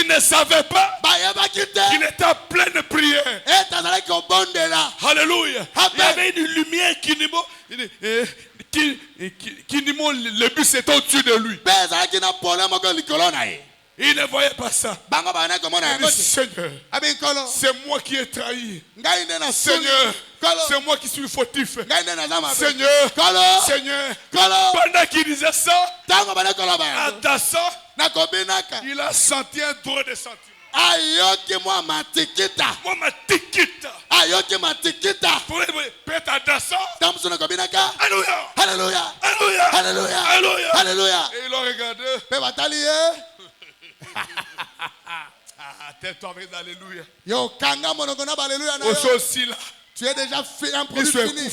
il ne savait pas qu'il était en pleine prière. Alléluia. Il y avait une lumière qui le but c'était au-dessus de lui. Il ne voyait pas ça. Il dit, Seigneur, c'est moi qui ai trahi. Seigneur, c'est moi qui suis fautif. Seigneur, pendant qu'il disait ça, à dansant, il a senti un drôle de sentiment. Moi ma tikita. Peut-être à dansant. Alléluia. Et il a regardé. Tais-toi avec l'alléluia. Aussi là. Tu es déjà fait un produit fini.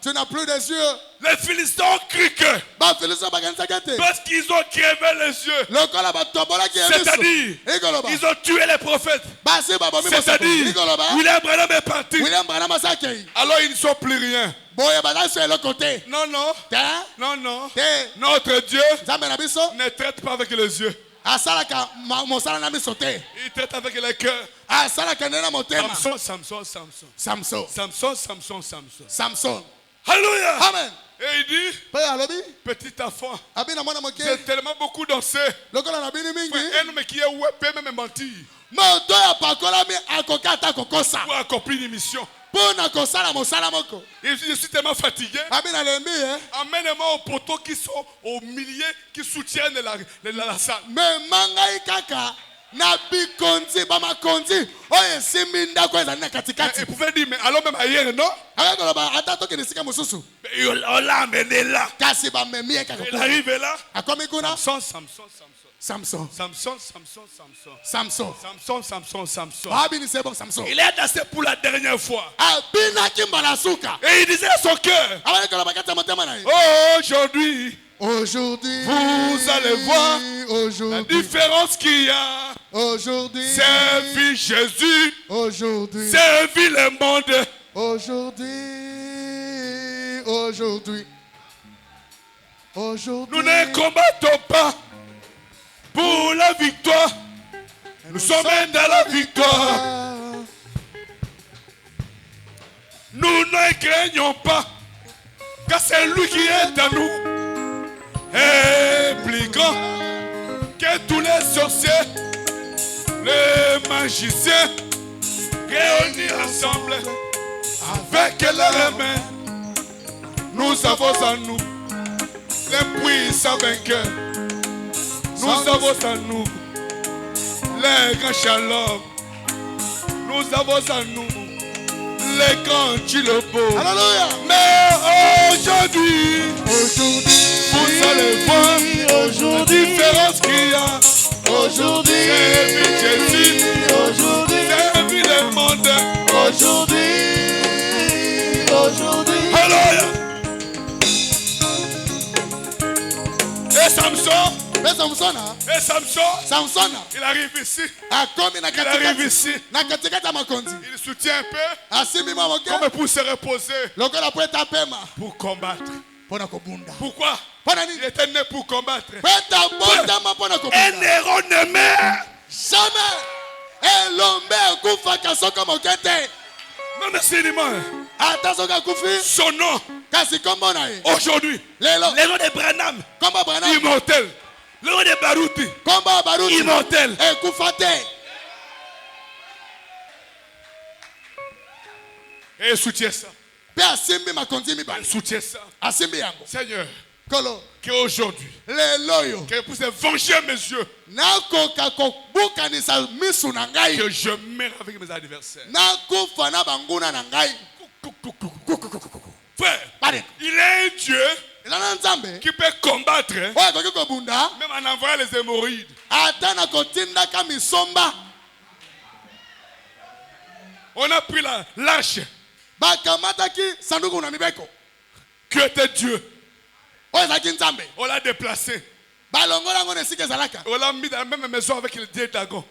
Tu n'as plus des yeux. Les Philistins ont cru que parce qu'ils ont crevé les yeux, c'est-à-dire ils ont tué les prophètes, c'est-à-dire William Branham est parti, alors ils ne sont plus rien. Non, non. Non, non. Notre Dieu ne traite pas avec les yeux. Il traite avec le cœur. Samson. Alléluia. Amen. Et il dit, petit enfant, j'ai tellement beaucoup dansé. Un homme qui est ouépé même mentir. Pour accomplir une mission. Je suis tellement fatigué. Amène-moi aux poteaux qui sont au milieu, qui soutiennent la salle. Il pouvait dire, mais allons même ailleurs, non? Il l'a amené là. Il arrive là. Samson. Il est dansé pour la dernière fois. Et il disait à son cœur, aujourd'hui, vous allez voir la différence qu'il y a. Servir Jésus, servir le monde. Nous ne combattons pas pour la victoire. Nous sommes dans la victoire. Nous ne craignons pas, car c'est lui qui est à nous. Et plus grand que tous les sorciers, les magiciens, réunis ensemble avec leurs mains. Nous avons en nous les puissants vainqueurs. Nous avons en nous les grands chalots. Nous avons en nous les grands chilopos. Alléluia. Mais aujourd'hui, vous allez voir la différence qu'il y a. Aujourd'hui, servir Jésus, servir le monde. Aujourd'hui. Alléluia. Et Samson, il arrive ici. Il arrive ici. Il soutient un peu comme pour se reposer, pour combattre. Pourquoi? Il était né pour combattre. Un héros ne meurt jamais. même s'il meurt. Son nom aujourd'hui, le nom de Branham, immortel. Le nom de Baruti, immortel. Et il soutient ça. Il soutient ça. Seigneur, qu'aujourd'hui, que pour se venger mes yeux, que je meurs avec mes adversaires. Frère, il est un Dieu qui peut combattre, même en envoyant les hémorroïdes. On a pris l'arche qui était Dieu. On l'a déplacé. On l'a mis dans la même maison avec le dieu Dagon.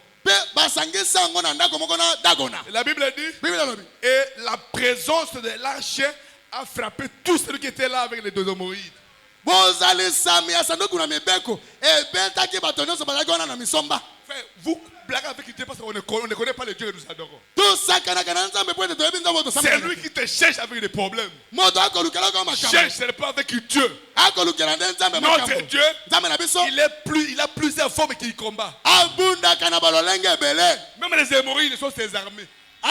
La Bible dit, et la présence de l'arche a frappé tous ceux qui étaient là avec les deux hémorroïdes. Frère, vous blaguez avec Dieu parce qu'on ne connaît pas le Dieu que nous adorons. C'est lui qui te cherche avec des problèmes. Cherche, ce n'est pas avec Dieu. Notre Dieu, il a plusieurs formes qu'il combat. Même les hémorroïdes sont ses armées. Et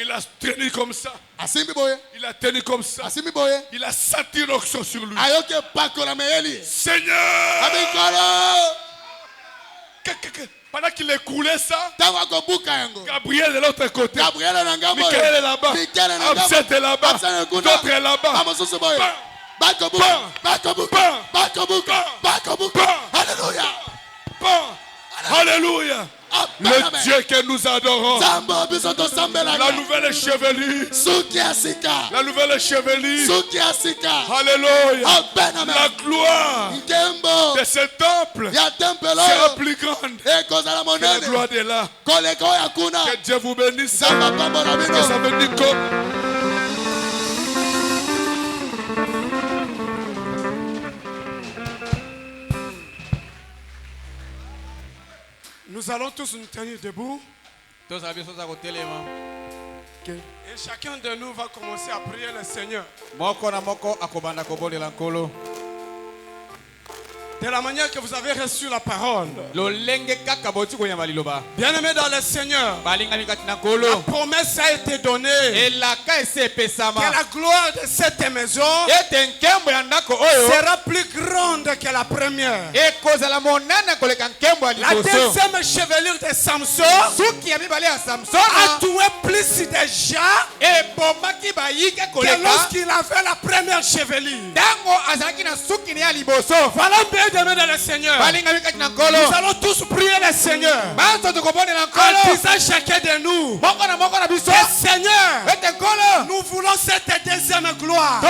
il a tenu comme ça. Il a tenu comme ça. Il a senti l'onction sur lui. Seigneur, pendant qu'il écoulait ça, Gabriel est de l'autre côté, Michael est là-bas, Absent est là-bas, d'autres est là-bas. Alléluia. Le Dieu que nous adorons. La nouvelle chevelure. La nouvelle chevelure. Alléluia. La gloire de ce temple sera plus grande que la gloire de là. Que Dieu vous bénisse. Que ça bénisse comme. Nous allons tous nous tenir debout. Et chacun de nous va commencer à prier le Seigneur. De la manière que vous avez reçu la parole. Bien-aimés dans le Seigneur, la promesse a été donnée que la gloire de cette maison sera plus grande que la première. La deuxième chevelure de Samson a tué plus de gens que lorsqu'il avait la première chevelure. Voilà, bien-aimés dans le Seigneur, nous allons tous prier le Seigneur en disant chacun de nous: Seigneur, nous voulons cette deuxième gloire.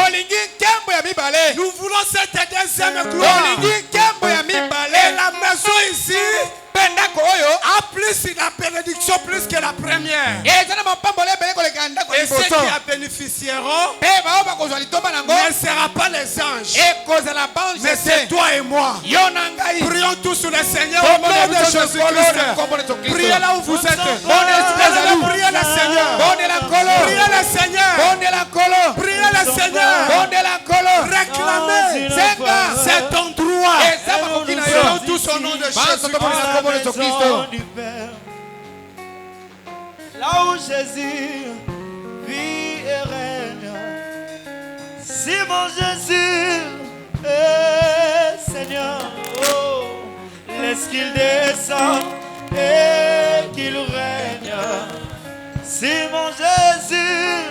Nous voulons cette deuxième gloire. Et la maison ici a plus la bénédiction plus que la première. Et ceux qui en bénéficieront ne sera pas les anges, mais c'est toi et moi. Prions tous sur le Seigneur au nom de Jésus-Christ. Priez là où vous êtes. Priez le Seigneur. Priez le Seigneur. Priez le Seigneur. Réclamez cet endroit. Prions tous au nom de Jésus-Christ. Là où Jésus vit et règne, si mon Jésus est Seigneur, oh, laisse qu'il descende et qu'il règne. Si mon Jésus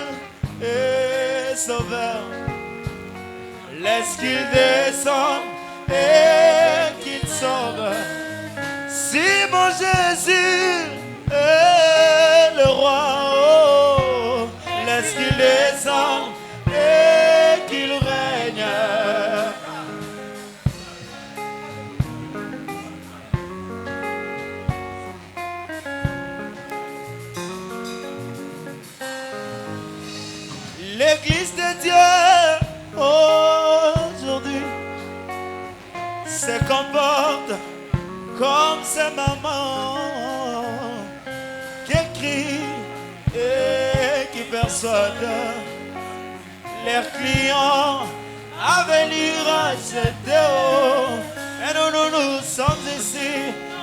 est Sauveur, laisse qu'il descende et qu'il sauve. Si mon Jésus est le roi, oh, laisse qu'il descende et qu'il règne. L'église de Dieu aujourd'hui se comporte comme ces mamans qui crient et qui persuadent leurs clients à venir acheter. Et nous sommes ici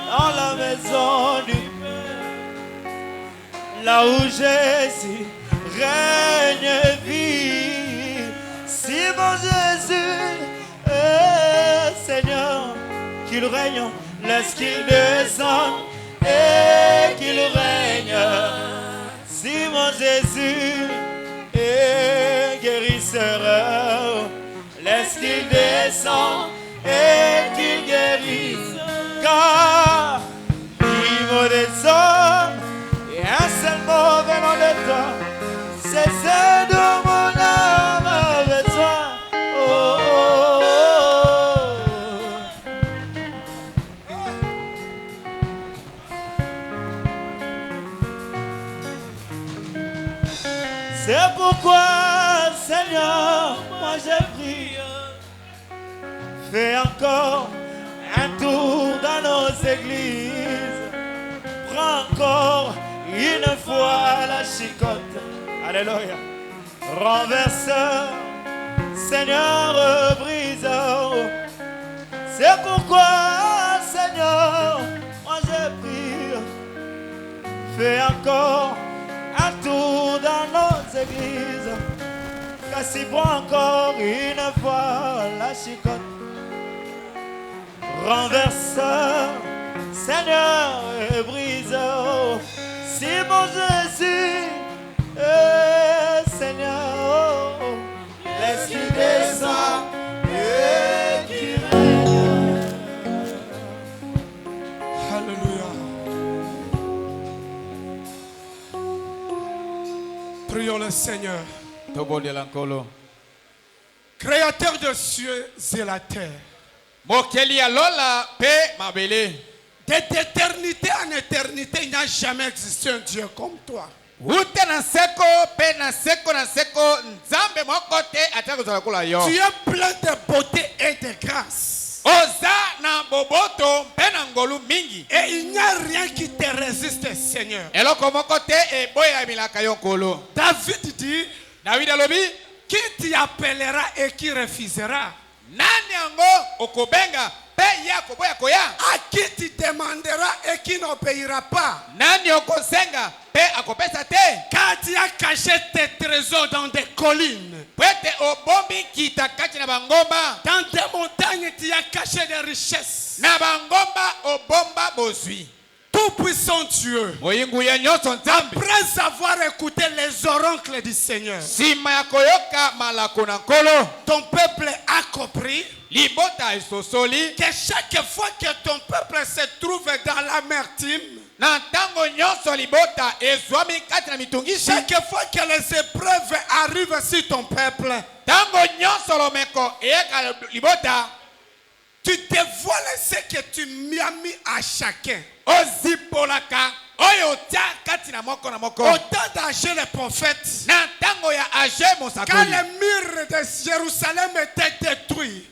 dans la maison du Père, là où Jésus règne et vit. Si mon Jésus est Seigneur, qu'il règne, laisse qu'il descende et qu'il règne. Si mon Jésus est guérisseur, laisse qu'il descende et qu'il guérisse. Car l'ivre des hommes et un seul mot venant de toi, c'est ce dont mon âme a besoin. Oh, oh, oh. C'est pourquoi, Seigneur, moi je prie, fais encore un tour dans nos églises. Prends encore une fois la chicote. Alléluia. Renverseur, Seigneur, briseur. C'est pourquoi, Seigneur, moi je prie, fais encore un tour dans nos églises. Car si prends encore une fois la chicote. Renverseur, Seigneur, briseur. Si mon Jésus Seigneur, laisse qu'il descende et qu'il règne. Alléluia. Prions le Seigneur. Créateur des cieux et la terre. D'éternité en éternité, il n'y a jamais existé un Dieu comme toi. Tu es plein de beauté et de grâce. Et il n'y a rien qui te résiste, Seigneur. David dit, qui t'y appellera et qui refusera? À qui tu demanderas et qui n'obéira pas? Car tu as caché tes trésors dans des collines. Dans des montagnes, tu as caché des richesses. Tout-puissant Dieu, après avoir écouté les orancles du Seigneur, ton peuple a compris que chaque fois que ton peuple se trouve dans l'amertume, chaque fois que les épreuves arrivent sur ton peuple, tu dévoiles ce que tu m'as mis à chacun. Autant d'âge les prophètes, quand les murs de Jérusalem étaient détruits,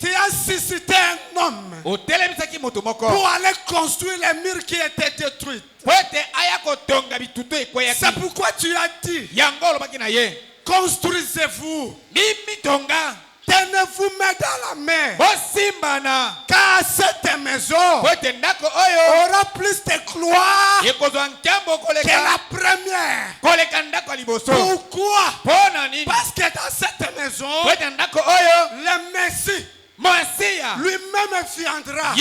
tu as suscité un homme pour aller construire les murs qui étaient détruits. C'est pourquoi tu as dit, construisez-vous, tenez-vous main dans la main, car cette maison aura plus de gloire que la première. Pourquoi? Parce que dans cette maison, le Messie lui-même viendra.